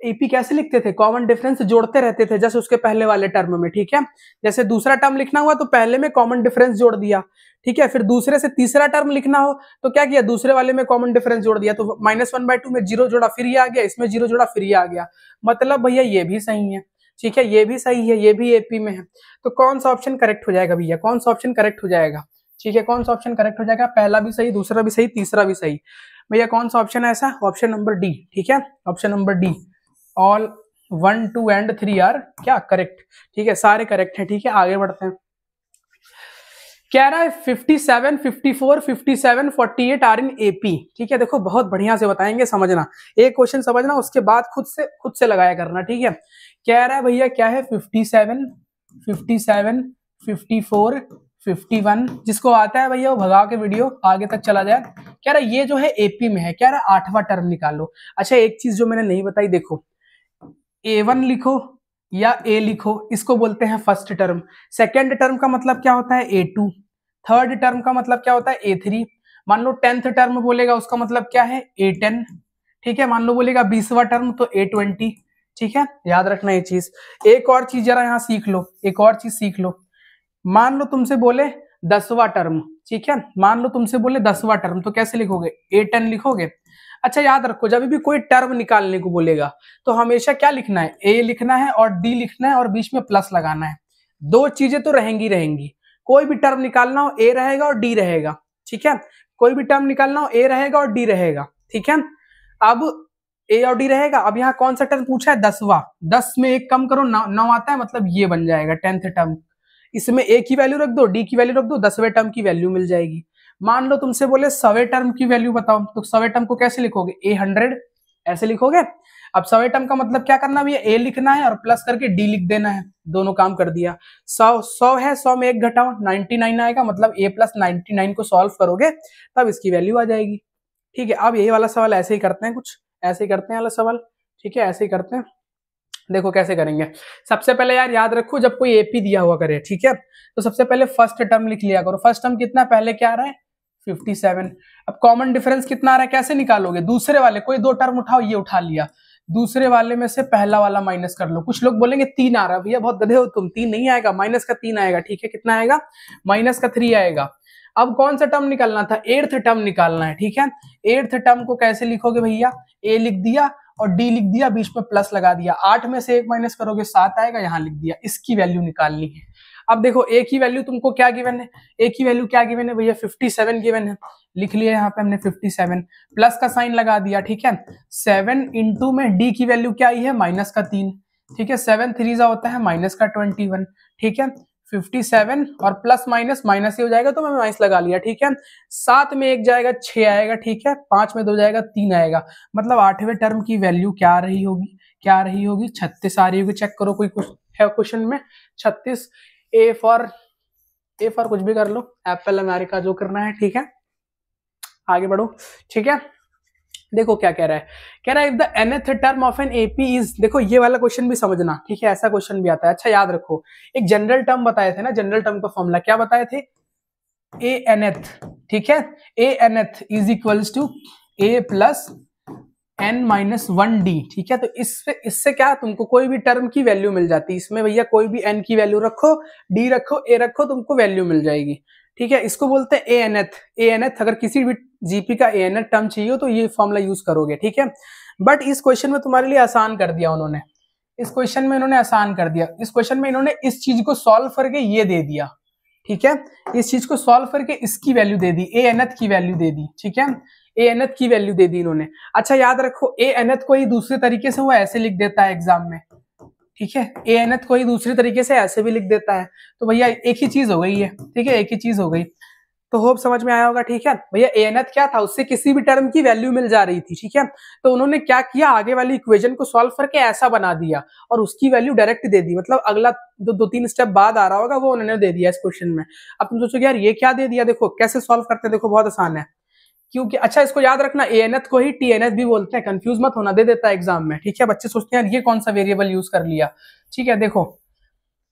एपी कैसे लिखते थे, कॉमन डिफरेंस जोड़ते रहते थे, जैसे उसके पहले वाले टर्म में, ठीक है। जैसे दूसरा टर्म लिखना हुआ तो पहले में कॉमन डिफरेंस जोड़ दिया, ठीक है। फिर दूसरे से तीसरा टर्म लिखना हो तो क्या किया, दूसरे वाले में कॉमन डिफरेंस जोड़ दिया, तो -1/2 में 0 जोड़ा, फिर ये आ गया, इसमें 0 जोड़ा, फिर ये आ गया। मतलब भैया ये भी सही है, ठीक है, ये भी सही है, ये भी एपी में है। तो कौन सा ऑप्शन करेक्ट हो जाएगा भैया, कौन सा ऑप्शन करेक्ट हो जाएगा, ठीक है, कौन सा ऑप्शन करेक्ट हो जाएगा, पहला भी सही, दूसरा भी सही, तीसरा भी सही। भैया कौन सा ऑप्शन है ऐसा, ऑप्शन नंबर डी, ठीक है, option number d, all 1 2 and 3 are क्या करेक्ट, ठीक है, सारे करेक्ट हैं, ठीक है। आगे बढ़ते हैं, कह रहा है 57 54 57 48 आर इन एपी, ठीक है। देखो बहुत बढ़िया से बताएंगे, समझना, एक क्वेश्चन समझना, उसके बाद खुद से लगाया करना, ठीक है। कह रहा है भैया क्या है, 57 57 54 51, जिसको आता है भैया वो भगा के वीडियो आगे तक चला जाए। कह रहा है ये जो है एपी में है, कह रहा है 8वां टर्म निकालो। अच्छा एक चीज जो मैंने नहीं बताई, देखो A1 लिखो या A लिखो, इसको बोलते हैं फर्स्ट टर्म। सेकेंड टर्म का मतलब क्या होता है, A2। थर्ड टर्म का मतलब क्या होता है, A3। मान लो 10th टर्म बोलेगा, उसका मतलब क्या है, A10, ठीक है। मान लो बोलेगा 20वां टर्म तो A20, ठीक है, याद रखना ये चीज। एक और चीज जरा यहाँ सीख लो, एक और चीज सीख लो। मान लो तुमसे बोले 10वां टर्म, ठीक है, मान लो तुमसे बोले 10वां टर्म, तो कैसे लिखोगे, A10 लिखोगे। अच्छा याद रखो, जब भी कोई टर्म निकालने को बोलेगा तो हमेशा क्या लिखना है, ए लिखना है और डी लिखना है और बीच में प्लस लगाना है। दो चीजें तो रहेंगी रहेंगी, कोई भी टर्म निकालना हो ए रहेगा और डी रहेगा, ठीक है। कोई भी टर्म निकालना हो ए रहेगा और डी रहेगा, ठीक है। अब ए और डी रहेगा। अब यहाँ कौन सा टर्म पूछा है, 10वां। 10 में एक कम करो, 9 आता है, मतलब ये बन जाएगा 10th टर्म। इसमें ए की वैल्यू रख दो, डी की वैल्यू रख दो, 10वें टर्म की वैल्यू मिल जाएगी। मान लो तुमसे बोले 100वें टर्म की वैल्यू बताओ, तो 100वें टर्म को कैसे लिखोगे, ए 100 ऐसे लिखोगे। अब 100वें टर्म का मतलब क्या करना भैया, ए लिखना है और प्लस करके डी लिख देना है, दोनों काम कर दिया। 100 है, 100 में एक घटाओ 99 आएगा, मतलब a प्लस 99 को सॉल्व करोगे तब इसकी वैल्यू आ जाएगी, ठीक है। अब यही वाला सवाल ऐसे ही करते हैं, कुछ ऐसे ही करते हैं वाला सवाल, ठीक है, ऐसे ही करते हैं। देखो कैसे करेंगे। सबसे पहले यार याद रखो, जब कोई एपी दिया हुआ करे, ठीक है, तो सबसे पहले फर्स्ट टर्म लिख लिया करो। फर्स्ट टर्म कितना, पहले क्या आ रहा है 57। अब कॉमन डिफरेंस कितना आ रहा है, कैसे निकालोगे, दूसरे वाले कोई दो टर्म उठाओ, ये उठा लिया, दूसरे वाले में से पहला वाला माइनस कर लो। कुछ लोग बोलेंगे 3 आ रहा है, भैया बहुत गधे हो तुम, 3 नहीं आएगा, माइनस का 3 आएगा, ठीक है। कितना आएगा, माइनस का 3 आएगा। अब कौन सा टर्म निकालना था, 8th टर्म निकालना है, ठीक है। 8th टर्म को कैसे लिखोगे भैया, ए लिख दिया और डी लिख दिया, बीच में प्लस लगा दिया, 8 में से 1 माइनस करोगे 7 आएगा, यहां लिख दिया। इसकी वैल्यू निकालनी है। अब देखो ए की वैल्यू तुमको क्या गिवन है, ए की वैल्यू क्या गिवन है भैया, 57 गिवन है, लिख लिया यहाँ पे हमने 57, प्लस का साइन लगा दिया, ठीक है। 7 इंटू में डी की वैल्यू क्या आई है, माइनस का 3, ठीक है। 7 3 होता है माइनस का 21, ठीक है। 57 और प्लस माइनस माइनस ही हो जाएगा, तो मैंने माइनस लगा लिया, ठीक है। 7 में 1 जाएगा 6 आएगा, ठीक है। 5 में 2 जाएगा 3 आएगा, मतलब 8वें टर्म की वैल्यू क्या आ रही होगी, क्या आ रही होगी, 36 आ रही होगी। चेक करो कोई है क्वेश्चन में 36। ए फॉर कुछ भी कर लो, एप्पल अमेरिका जो करना है, ठीक है। आगे बढ़ो, ठीक है। देखो क्या कह रहा है, कह रहा है if the nth term of an AP is, देखो ये वाला क्वेश्चन भी समझना, ठीक है, ऐसा क्वेश्चन भी आता है। अच्छा याद रखो, एक जनरल टर्म बताए थे ना, जनरल टर्म का फॉर्मूला क्या बताए थे, ए nth, ठीक है। A nth is equals to a plus n minus 1d, ठीक है। तो इससे क्या, तुमको कोई भी टर्म की वैल्यू मिल जाती है। इसमें भैया कोई भी n की वैल्यू रखो, d रखो, a रखो, तुमको वैल्यू मिल जाएगी, ठीक है। इसको बोलते हैं ए nth। अगर किसी भी जीपी का ए nth टर्म चाहिए तो ये फॉर्मूला यूज करोगे, ठीक है। बट इस क्वेश्चन में तुम्हारे लिए आसान कर दिया उन्होंने, इस क्वेश्चन में इन्होंने आसान कर दिया। इस क्वेश्चन में इन्होंने इस चीज को सॉल्व करके ये दे दिया, ठीक है। इस चीज को सॉल्व करके इसकी वैल्यू दे दी, ए nth की वैल्यू दे दी, ठीक है। ए nth की वैल्यू दे दी इन्होंने। अच्छा याद रखो, ए nth को ही दूसरे तरीके से वो ऐसे लिख देता है एग्जाम में, ठीक है। ए nth को ही दूसरे तरीके से ऐसे भी लिख देता है, तो भैया एक ही चीज हो गई है, ठीक है, एक ही चीज हो गई। तो होप समझ में आया होगा, ठीक है। भैया ए nth क्या था, उससे किसी भी टर्म की वैल्यू मिल जा रही थी, ठीक है। तो उन्होंने क्या किया, आगे वाली इक्वेशन को सॉल्व करके ऐसा बना दिया और उसकी वैल्यू डायरेक्ट दे दी, मतलब अगला 2-3 स्टेप बाद आ रहा होगा वो उन्होंने दे दिया इस क्वेश्चन में। अब तुम सोचोगे यार ये क्या दे दिया, देखो कैसे सॉल्व करते हैं, देखो बहुत आसान है। क्योंकि अच्छा इसको याद रखना, ए nth को ही टी nth भी बोलते हैं, कंफ्यूज मत होना, दे देता है एग्जाम में, ठीक है। बच्चे सोचते हैं ये कौन सा वेरिएबल यूज कर लिया, ठीक है। देखो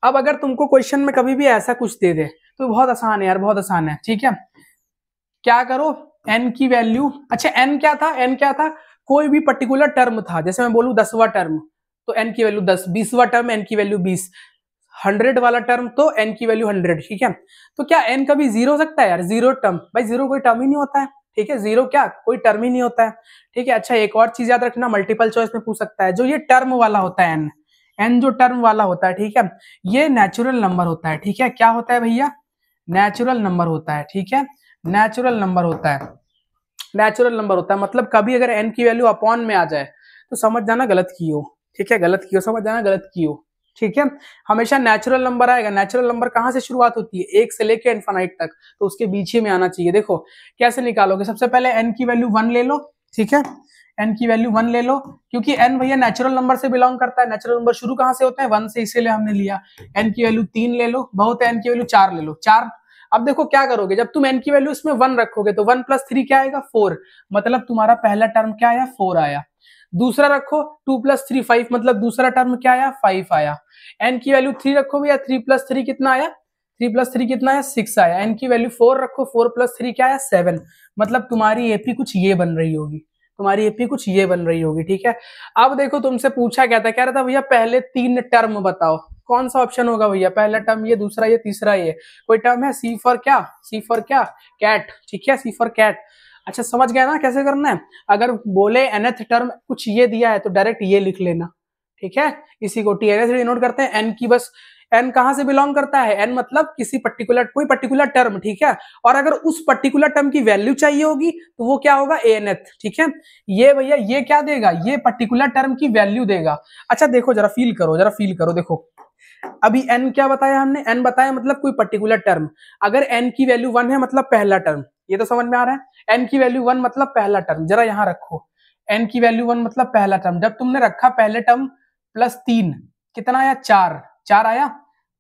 अब अगर तुमको क्वेश्चन में कभी भी ऐसा कुछ दे दे तो बहुत आसान है यार, बहुत आसान है, ठीक है। क्या करो, n की वैल्यू, अच्छा n क्या था, n क्या था, कोई भी पर्टिकुलर टर्म था, जैसे मैं बोलूं 10वां टर्म तो n की वैल्यू 10, 20वां टर्म n की वैल्यू 20, 100 वाला टर्म तो n की वैल्यू 100, ठीक है। तो क्या n कभी जीरो हो सकता है यार, जीरो टर्म, भाई जीरो कोई टर्म ही नहीं होता है, ठीक है। जीरो क्या कोई टर्म ही नहीं होता है, ठीक है। अच्छा एक और चीज याद रखना, मल्टीपल चॉइस में पूछ सकता है, जो ये टर्म वाला होता है n जो टर्म वाला होता है, ठीक है, ये नेचुरल नंबर होता है, ठीक है। क्या होता है भैया, नेचुरल नंबर होता है, ठीक है, नेचुरल नंबर होता है, नेचुरल नंबर होता है। मतलब कभी अगर n की वैल्यू अपॉन में आ जाए तो समझ जाना गलत की हो, ठीक है, गलत की हो, समझ जाना गलत की हो, ठीक है। हमेशा नेचुरल नंबर आएगा। नेचुरल नंबर कहां से शुरुआत होती है, 1 से लेके इनफाइनाइट तक, तो उसके बीच ही में आना चाहिए। देखो कैसे निकालोगे, सबसे पहले n की वैल्यू 1 ले लो, ठीक है, n की वैल्यू 1 ले लो, क्योंकि n भैया नेचुरल नंबर से बिलोंग करता है। नेचुरल नंबर शुरू कहां से होता है, 1 से, इसीलिए हमने लिया। n की वैल्यू 3 ले लो, बहुत है, n की वैल्यू 4 ले लो, 4। अब देखो क्या करोगे, जब तुम n की वैल्यू इसमें 1 रखोगे तो 1 + 3 क्या आएगा, 4, मतलब तुम्हारा पहला टर्म क्या आया, 4 आया। दूसरा रखो 2 + 3 5, मतलब दूसरा टर्म क्या आया, 5 आया। n की वैल्यू 3 रखो भैया, 3 + 3 कितना आया, 3 + 3 कितना आया, 6 आया। n की वैल्यू 4 रखो, 4 + 3 क्या आया, 7, मतलब तुम्हारी एपी कुछ ये बन रही होगी, तुम्हारी एपी कुछ ये बन रही होगी, ठीक है। अब देखो तुमसे पूछा क्या था, कह रहा था भैया पहले 3 टर्म बताओ, कौन सा ऑप्शन होगा भैया, पहला टर्म ये, दूसरा ये, तीसरा ये। कोई टर्म है, सी फॉर क्या, सी फॉर क्या, कैट, ठीक है, सी फॉर कैट। अच्छा समझ गया ना कैसे करना है। अगर बोले nth टर्म कुछ ये दिया है तो डायरेक्ट ये लिख लेना, ठीक है। इसी को टी nth डिनोट करते हैं, n की बस एन कहां से बिलोंग करता है, एन मतलब किसी पर्टिकुलर कोई पर्टिकुलर टर्म, ठीक है, और अगर उस पर्टिकुलर टर्म की वैल्यू चाहिए होगी तो वो क्या होगा, एएनएथ, ठीक है। ये भैया ये क्या देगा, ये पर्टिकुलर टर्म की वैल्यू देगा। अच्छा देखो जरा फील करो, जरा फील करो, देखो अभी एन क्या बताया हमने, एन बताया मतलब कोई पर्टिकुलर टर्म, अगर एन की वैल्यू 1 है मतलब पहला टर्म, ये तो समझ में आ रहा है, एन की वैल्यू 1 मतलब पहला टर्म, जरा यहां रखो, एन की वैल्यू 1 मतलब पहला टर्म, जब तुमने रखा पहले टर्म प्लस 3 कितना आया, 4, 4 आया,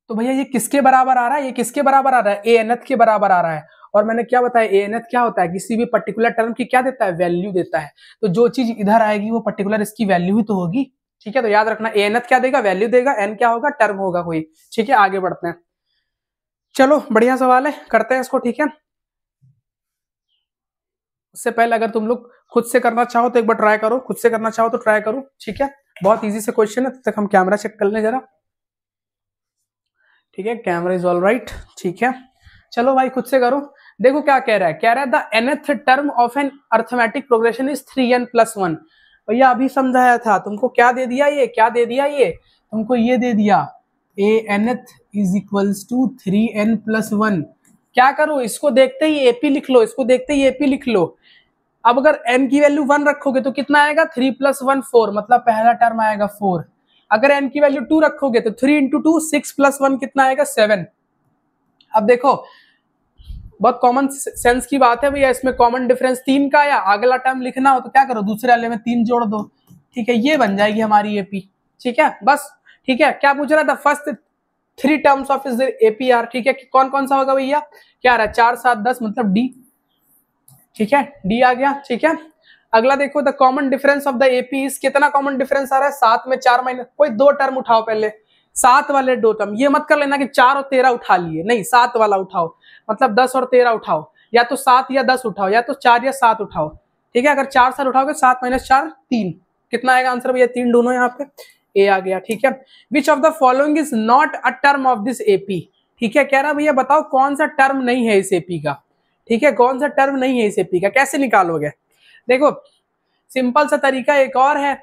तो भैया ये किसके बराबर आ रहा है, ये किसके बराबर आ रहा है, एएनएथ के बराबर आ रहा है। और मैंने क्या बताया, एएनएथ क्या होता है, किसी भी पर्टिकुलर टर्म की क्या देता है, वैल्यू देता है, तो जो चीज इधर आएगी वो पर्टिकुलर इसकी वैल्यू ही तो होगी, ठीक है। तो याद रखना एएनएथ क्या देगा, वैल्यू देगा, एन क्या होगा, टर्म होगा कोई, ठीक है। आगे बढ़ते हैं, चलो बढ़िया सवाल है, करते हैं इसको, ठीक है। उससे पहले अगर तुम लोग खुद से करना चाहो तो एक बार ट्राई करो, खुद से करना चाहो तो ट्राई करो, ठीक है। बहुत इजी से क्वेश्चन है, तब तक हम कैमरा चेक कर लें जरा, ठीक है। कैमरा इज ऑल राइट, ठीक है। चलो भाई खुद से करो, देखो क्या कह रहा है, कह रहा है the nth term of an arithmetic progression is 3n+1। भैया अभी समझाया था तुमको, क्या दे दिया ये, क्या दे दिया ये तुमको, ये दे दिया anth is equals to 3n+1। क्या करो, इसको देखते ही एपी लिख लो, इसको देखते ही एपी लिख लो। अब अगर n की वैल्यू 1 रखोगे तो कितना आएगा, 3 + 1 4, मतलब पहला टर्म आएगा 4। अगर n की वैल्यू 2 रखोगे तो 3 × 2 6 + 1 कितना आएगा, 7। अब देखो बहुत कॉमन सेंस की बात है भैया, इसमें कॉमन डिफरेंस 3 का आया, अगला टर्म लिखना हो तो क्या करो, दूसरे वाले में 3 जोड़ दो, ठीक है, ये बन जाएगी हमारी एपी, ठीक है बस, ठीक है। क्या पूछ रहा था, first 3 terms of is APR, ठीक है, कौन कौन सा होगा भैया, क्या आ रहा है, 4 7 10 मतलब डी, ठीक है, डी आ गया, ठीक है। अगला देखो the common difference of the AP is, कितना कॉमन डिफरेंस आ रहा है, 7 में 4 माइनस, कोई 2 टर्म उठाओ पहले, 7 वाले 2 टर्म, ये मत कर लेना कि 4 और 13 उठा लिए, नहीं 7 वाला उठाओ, मतलब 10 और 13 उठाओ, या तो 7 या 10 उठाओ, या तो 4 या 7 उठाओ, ठीक है। अगर 4 7 उठाओगे 7 - 4 3, कितना आएगा आंसर भैया, 3 दोनों यहाँ पे, ए आ गया, ठीक है। Which of the following is not a term of this AP, ठीक है, कह रहा भैया बताओ कौन सा टर्म नहीं है इस एपी का, ठीक है, कौन सा टर्म नहीं है इस एपी का, कैसे निकालोगे। देखो सिंपल सा तरीका एक और है,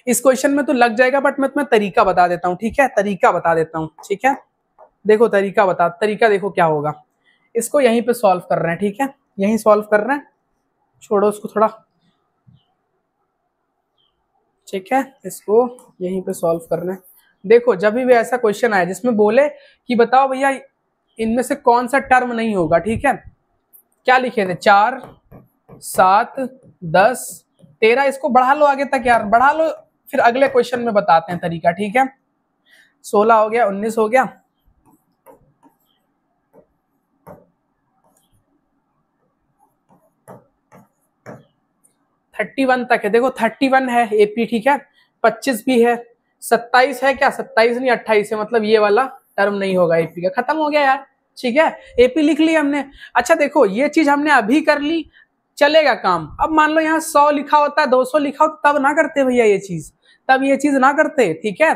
इस क्वेश्चन में तो लग जाएगा बट मैं तुम्हें तरीका बता देता हूँ, ठीक है, तरीका बता देता हूँ, ठीक है। देखो तरीका देखो क्या होगा, इसको यहीं पे सॉल्व कर रहे हैं, ठीक है, यहीं सॉल्व कर रहे हैं, छोड़ो उसको थोड़ा, ठीक है, इसको यहीं पे सॉल्व कर रहे हैं। देखो जब भी ऐसा क्वेश्चन आए जिसमें बोले कि बताओ भैया इनमें से कौन सा टर्म नहीं होगा, ठीक है, क्या लिखे थे, 4 7 10 13, इसको बढ़ा लो आगे तक यार, बढ़ा लो, फिर अगले क्वेश्चन में बताते हैं तरीका, ठीक है। 16 हो गया, 19 हो गया, 31 तक है, देखो 31 है एपी, ठीक है, 25 भी है, 27 है, क्या 27 नहीं 28 है, मतलब ये वाला टर्म नहीं होगा एपी का, खत्म हो गया यार, ठीक है, एपी लिख लिया हमने। अच्छा देखो ये चीज हमने अभी कर ली, चलेगा काम। अब मान लो यहाँ 100 लिखा होता है, 200 लिखा होता, तब ना करते भैया ये चीज, तब ये चीज ना करते, ठीक है।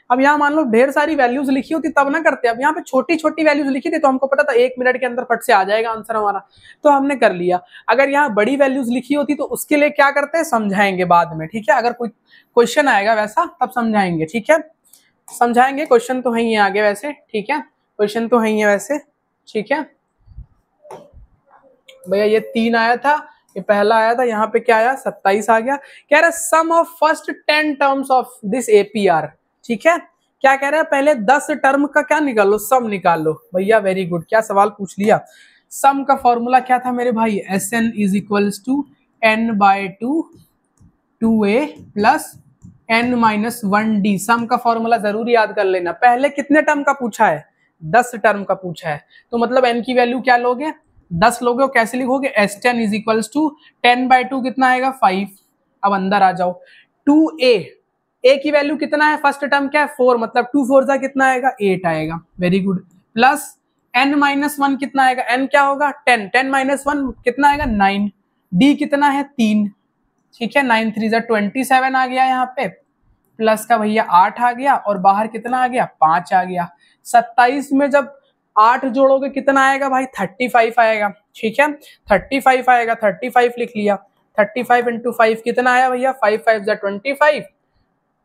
अब यहाँ मान लो ढेर सारी वैल्यूज लिखी होती तब ना करते, अब यहाँ पे छोटी छोटी वैल्यूज लिखी थी तो हमको पता था 1 मिनट के अंदर फट से आ जाएगा आंसर हमारा, तो हमने कर लिया। अगर यहाँ बड़ी वैल्यूज लिखी होती तो उसके लिए क्या करते हैं, समझाएंगे बाद में, ठीक है, अगर कोई क्वेश्चन आएगा वैसा तब समझाएंगे, ठीक है, समझाएंगे, क्वेश्चन तो है ही आगे वैसे, ठीक है, क्वेश्चन तो है ही है वैसे, ठीक है भैया। ये 3 आया था, ये पहला आया था, यहाँ पे क्या आया, 27 आ गया। कह रहा है sum of first 10 terms of this APR, ठीक है, क्या कह रहा है, पहले 10 टर्म का क्या निकाल लो, सम निकाल लो। भैया वेरी गुड, क्या सवाल पूछ लिया। सम का फॉर्मूला क्या था मेरे भाई, Sn is equals to n/2 2a plus n-1d। सम का फॉर्मूला जरूर याद कर लेना। पहले कितने टर्म का पूछा है, 10 टर्म का पूछा है, तो मतलब n की वैल्यू क्या लोगे, 10 लोगे, और कैसे लिखोगे, S10 इज इक्वल्स टू 10/2 कितना आएगा, 5। अब अंदर आ जाओ, 2a, a की वैल्यू कितना है, फर्स्ट टर्म क्या है 4, मतलब 2 4 जा कितना आएगा, 8 आएगा, वेरी गुड, प्लस n-1 कितना आएगा, n क्या होगा 10, 10 - 1 कितना आएगा 9, d कितना है 3, ठीक है, 9 3 जा 27 आ गया यहाँ पे, प्लस का भैया 8 आ गया, और बाहर कितना आ गया 5 आ गया। 27 में जब 8 जोड़ोगे कितना आएगा भाई, 35 आएगा, ठीक है, 35 आएगा, 35 लिख लिया, 35 × 5 कितना आया भैया, 5 5 जा 25,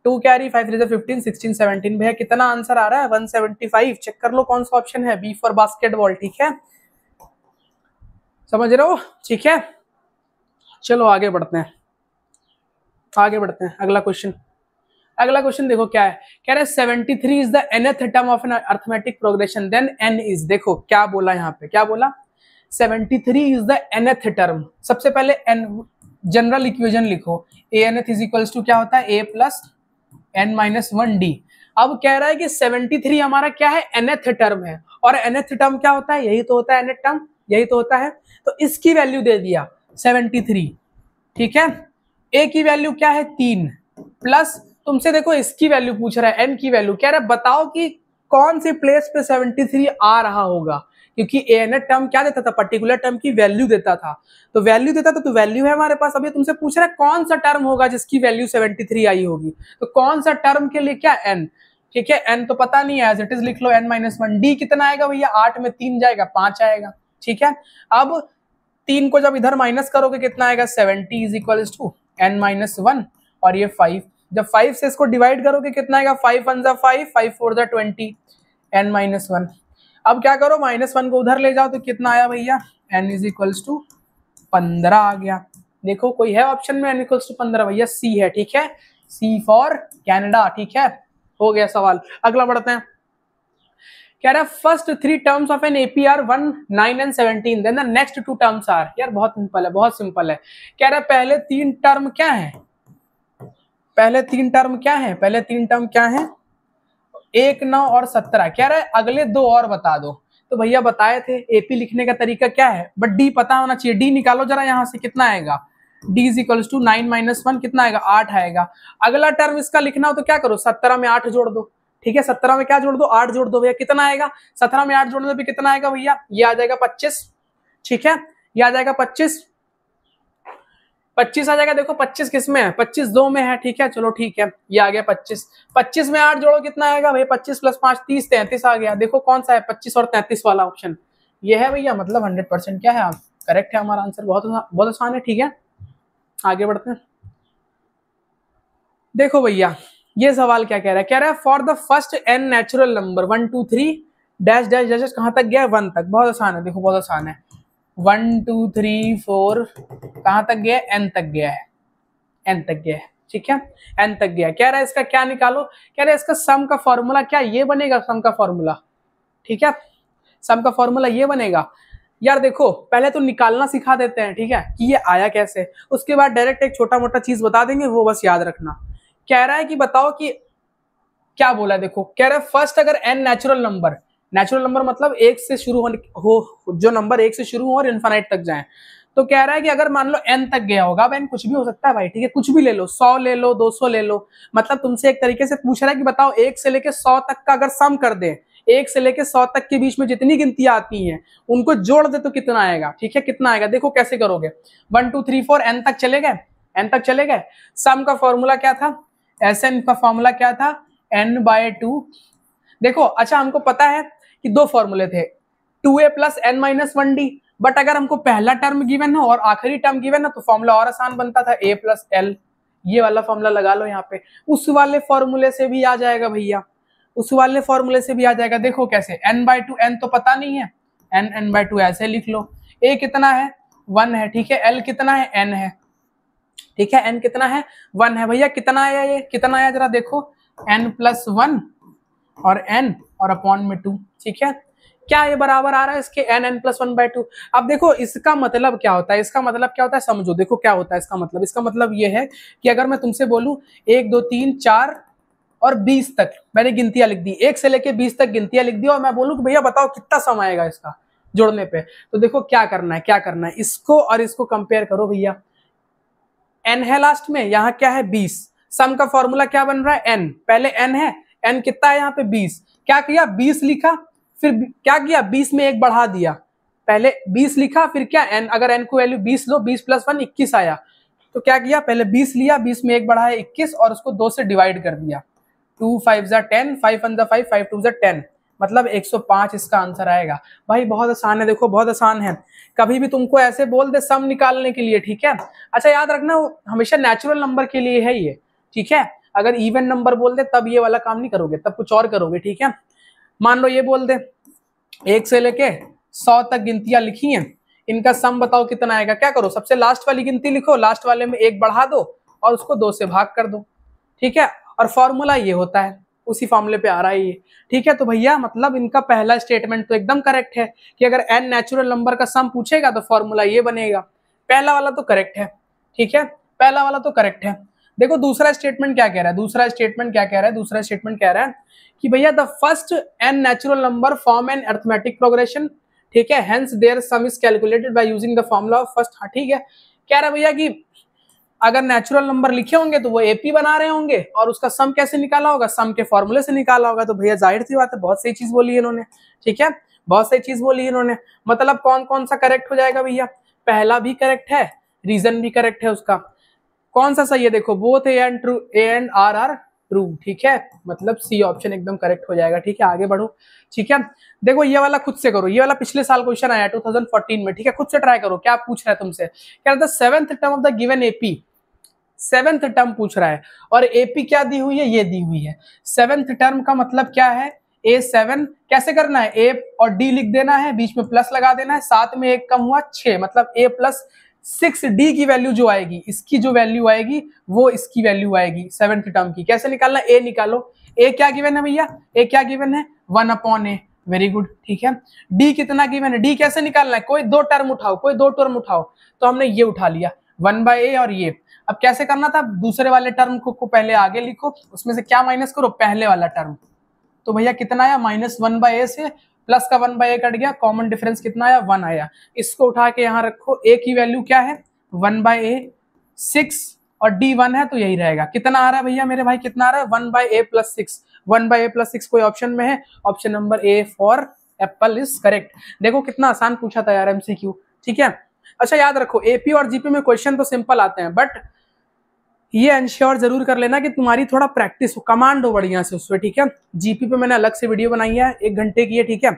2 कैरी 5 3 15 16 17। भैया कितना आंसर आ रहा है 175। चेक कर लो कौन सा ऑप्शन है, बी फॉर बास्केटबॉल। ठीक है, समझ रहे हो? ठीक है, चलो आगे बढ़ते हैं, आगे बढ़ते हैं। अगला क्वेश्चन, अगला क्वेश्चन देखो क्या है, कह रहे 73 is the nth term of an arithmetic progression, then n is, देखो क्या बोला यहाँ पे, क्या बोला, 73 इज द nth टर्म। सबसे पहले n जनरल इक्वेशन लिखो, a nth is equals to क्या होता है, a plus n minus 1d। अब कह रहा है कि 73 हमारा क्या है, nth टर्म है, और nth टर्म क्या होता है, यही तो होता है nth टर्म, यही तो होता है। तो इसकी वैल्यू दे दिया 73, ठीक है। a की वैल्यू क्या है 3, प्लस तुमसे देखो इसकी वैल्यू पूछ रहा है, n की वैल्यू कह रहा है बताओ कि कौन सी प्लेस पे 73 आ रहा होगा, क्योंकि a टर्म क्या देता था, पर्टिकुलर टर्म की वैल्यू देता था, तो वैल्यू देता था तो वैल्यू है हमारे पास। अभी तुमसे पूछ रहा है कौन सा टर्म होगा जिसकी वैल्यू 73 आई होगी, तो कौन सा टर्म के लिए क्या n, ठीक है, n तो पता नहीं है, एज इट इज लिख लो n माइनस 1। d कितना आएगा भैया, 8 में 3 जाएगा 5 आएगा, ठीक है। अब 3 को जब इधर माइनस करोगे कितना आएगा, 70 is equal to n minus 1, और ये 5, जब 5 से इसको डिवाइड करोगे कितना आएगा, 5 1 जा 5, 5 4 जा 20, n माइनस 1। अब क्या करो, माइनस 1 को उधर ले जाओ तो कितना आया भैया, n इज इक्वल्स टू 15 आ गया। देखो कोई है ऑप्शन में n इक्वल्स टू 15, भैया सी है, ठीक है, सी फॉर कैनेडा, ठीक है, हो गया सवाल। अगला बढ़ते हैं, कह रहा है first 3 terms of an AP are 1 9 and 17, then the next 2 terms are, यार बहुत सिंपल है, बहुत सिंपल है। कह रहा है पहले 3 टर्म क्या है, पहले 3 टर्म क्या है, पहले 3 टर्म क्या है, 1 9 और 17। कह रहा है अगले 2 और बता दो, तो भैया बताए थे एपी लिखने का तरीका क्या है, बट डी पता होना चाहिए। डी निकालो जरा यहाँ से, कितना आएगा, d is equals to 9 minus 1, कितना आएगा, 8 आएगा। अगला टर्म इसका लिखना हो तो क्या करो, 17 में 8 जोड़ दो, ठीक है, 17 में क्या जोड़ दो, 8 जोड़ दो भैया, कितना आएगा, 17 में 8 जोड़ने पे कितना आएगा भैया, ये आ जाएगा 25, ठीक है, ये आ जाएगा 25 आ जाएगा। देखो 25 किस में है, 25 2 में है, ठीक है, चलो ठीक है, ये आ गया 25। 25 में 8 जोड़ो कितना आएगा भैया, 25 प्लस 5 30, 33 आ गया। देखो कौन सा है, 25 और 33 वाला ऑप्शन ये है भैया, मतलब 100% क्या है, करेक्ट है हमारा आंसर। बहुत आसान है, ठीक है, आगे बढ़ते हैं। देखो भैया ये सवाल क्या कह रहा है, कह रहा है for the first n natural number 1 2 3 dash dash dash, कहां तक गया, 1 तक। बहुत आसान है, देखो बहुत आसान है, 1 2 3 4 कहां तक गया, n तक गया है, n तक गया है, ठीक है, n तक गया। कह रहा है इसका क्या निकालो, कह रहा है इसका सम का फॉर्मूला क्या ये बनेगा, सम का फॉर्मूला, ठीक है, सम का फॉर्मूला ये बनेगा। यार देखो पहले तो निकालना सिखा देते हैं, ठीक है, कि ये आया कैसे, उसके बाद डायरेक्ट एक छोटा मोटा चीज बता देंगे, वो बस याद रखना। कह रहा है कि बताओ कि क्या बोला, देखो कह रहा है फर्स्ट अगर n नेचुरल नंबर मतलब 1 से शुरू हो जो नंबर 1 से शुरू हो और इन्फिनिट तक जाए, तो कह रहा है कि अगर मान लो n तक गया होगा, अब n कुछ भी हो सकता है भाई, ठीक है, कुछ भी ले लो, 100 ले लो, 200 ले लो, मतलब तुमसे एक तरीके से पूछ रहा है कि बताओ 1 से लेके 100 तक का अगर सम कर दे, 1 से लेके 100 तक के बीच में जितनी गिनतियां आती हैं उनको जोड़ दे तो कितना आएगा, ठीक है, कितना आएगा। देखो कैसे करोगे, 1 2 3 4 n तक चले गए, n तक चले गए। सम का फॉर्मूला क्या था, Sn का फॉर्मूला क्या था, n/2। देखो अच्छा हमको पता है कि 2 फॉर्मूले थे, 2a plus n minus 1d, but अगर हमको पहला टर्म गिवन हो और आखिरी टर्म गिवन हो तो फॉर्मूला और आसान बनता था, a प्लस l, ये वाला फॉर्मूला लगा लो यहाँ पे, उस वाले फॉर्मूले से भी आ जाएगा भैया, उस वाले फॉर्मूले से भी आ जाएगा। देखो कैसे, n/2, n तो पता नहीं है, n/2 ऐसे लिख लो, a कितना है 1 है, ठीक है, l कितना है n है, ठीक है, n कितना है 1 है। भैया कितना आया, ये कितना आया जरा देखो, n प्लस 1 और n और अपॉन में 2, ठीक है, क्या ये बराबर आ रहा है इसके n प्लस 1/2। अब देखो इसका मतलब क्या होता है, इसका मतलब क्या होता है समझो, देखो क्या होता है इसका मतलब ये है कि अगर मैं तुमसे बोलूं 1 2 3 4 और 20 तक मैंने गिनतियां लिख दी, 1 से लेके 20 तक गिनतियां लिख दी, और मैं बोलूं कि भैया बताओ कितना सम आएगा इसका जोड़ने पे, तो देखो क्या करना है, इसको और इसको कंपेयर करो भैया, n है लास्ट में, यहाँ क्या है 20, सम का फॉर्मूला क्या बन रहा है n, पहले n है, n कितना है यहाँ पे 20, क्या किया 20 लिखा, फिर क्या किया 20 में 1 बढ़ा दिया, पहले 20 लिखा फिर क्या n, अगर n को वैल्यू 20 लो, 20 प्लस 1 21 आया, तो क्या किया पहले 20 लिया, 20 में 1 बढ़ाया 21 और उसको 2 से डिवाइड कर दिया, 2 5 जा 10, 5 1 जा 5, 5 2 जा 10, मतलब 105 इसका आंसर आएगा। भाई बहुत आसान है, देखो बहुत आसान है, कभी भी तुमको ऐसे बोल दे सम निकालने के लिए, ठीक है, अच्छा याद रखना हमेशा नेचुरल नंबर के लिए है ये, ठीक है, अगर इवन नंबर बोल दे तब ये वाला काम नहीं करोगे, तब कुछ और करोगे, ठीक है। मान लो ये बोल दे 1 से लेके 100 तक गिनतियां लिखी हैं, इनका सम बताओ कितना आएगा। क्या करो, सबसे लास्ट वाली गिनती लिखो, लास्ट वाले में 1 बढ़ा दो और उसको 2 से भाग कर दो, ठीक है। और फॉर्मूला ये होता है, उसी फॉर्मूले पे आ रहा है ये, ठीक है। तो भैया मतलब इनका पहला स्टेटमेंट तो एकदम करेक्ट है कि अगर n नेचुरल नंबर का सम पूछेगा तो फॉर्मूला ये बनेगा। पहला वाला तो करेक्ट है, ठीक है, पहला वाला तो करेक्ट है। देखो दूसरा स्टेटमेंट क्या कह रहा है, दूसरा स्टेटमेंट क्या कह रहा है, दूसरा स्टेटमेंट कह रहा है कि भैया the first n natural number form an arithmetic progression, ठीक है, hence their sum is calculated by using the formula of first. हाँ ठीक है, कह रहा है भैया कि अगर नेचुरल नंबर लिखे होंगे तो वो एपी बना रहे होंगे और उसका सम कैसे निकाला होगा, सम के फॉर्मूले से निकाला होगा। तो भैया जाहिर सी बात है, बहुत सही चीज बोली है इन्होंने, ठीक है, बहुत सही चीज बोली है इन्होंने। मतलब कौन कौन सा करेक्ट हो जाएगा भैया, पहला भी करेक्ट है, रीजन भी करेक्ट है उसका। कौन सा सही है देखो, both a and true, a and r true, ठीक है, मतलब सी ऑप्शन एकदम करेक्ट हो जाएगा, ठीक है। आगे बढ़ो, ठीक है। देखो ये वाला खुद से करो, ये वाला पिछले साल क्वेश्चन आया 2014 में, ठीक है, खुद से ट्राई करो। क्या पूछ रहा है तुमसे, क्या the seventh term of the given AP, seventh term पूछ रहा है और एपी क्या दी हुई है, ये दी हुई है। सेवेंथ टर्म का मतलब क्या है, A7 कैसे करना है, A और D लिख देना है, बीच में प्लस लगा देना है, साथ में एक कम हुआ 6, मतलब A प्लस 6D की वैल्यू जो आएगी, इसकी जो वैल्यू आएगी वो इसकी वैल्यू आएगी सेवेंथ टर्म की। कैसे निकालना, A निकालो, A क्या गिवन है भैया, A क्या गिवन है 1/A, वेरी गुड, ठीक है। D कितना गिवन है, D कैसे निकालना है, कोई दो टर्म उठाओ, कोई दो टर्म उठाओ, तो हमने ये उठा लिया 1/A और ये। अब कैसे करना था, दूसरे वाले टर्म को पहले आगे लिखो, उसमें से क्या माइनस करो, पहले वाला टर्म। तो भैया कितना आया, -1/A से प्लस का 1/A कट गया, कॉमन डिफरेंस कितना आया, 1 आया। इसको उठा के यहाँ रखो, A की वैल्यू क्या है 1/A 6 और D 1 है तो यही रहेगा। कितना आ रहा है भैया मेरे भाई, कितना आ रहा है 1/A + 6, 1/A + 6 कोई ऑप्शन में है, option number A for Apple is correct. देखो कितना आसान पूछा था यार MCQ, ठीक है। अच्छा याद रखो AP और GP में क्वेश्चन तो सिंपल आते हैं, बट ये इंश्योर जरूर कर लेना कि तुम्हारी थोड़ा प्रैक्टिस हो, कमांड हो बढ़िया से उसमें, ठीक है। जीपी पे मैंने अलग से वीडियो बनाई है 1 घंटे की है, ठीक है।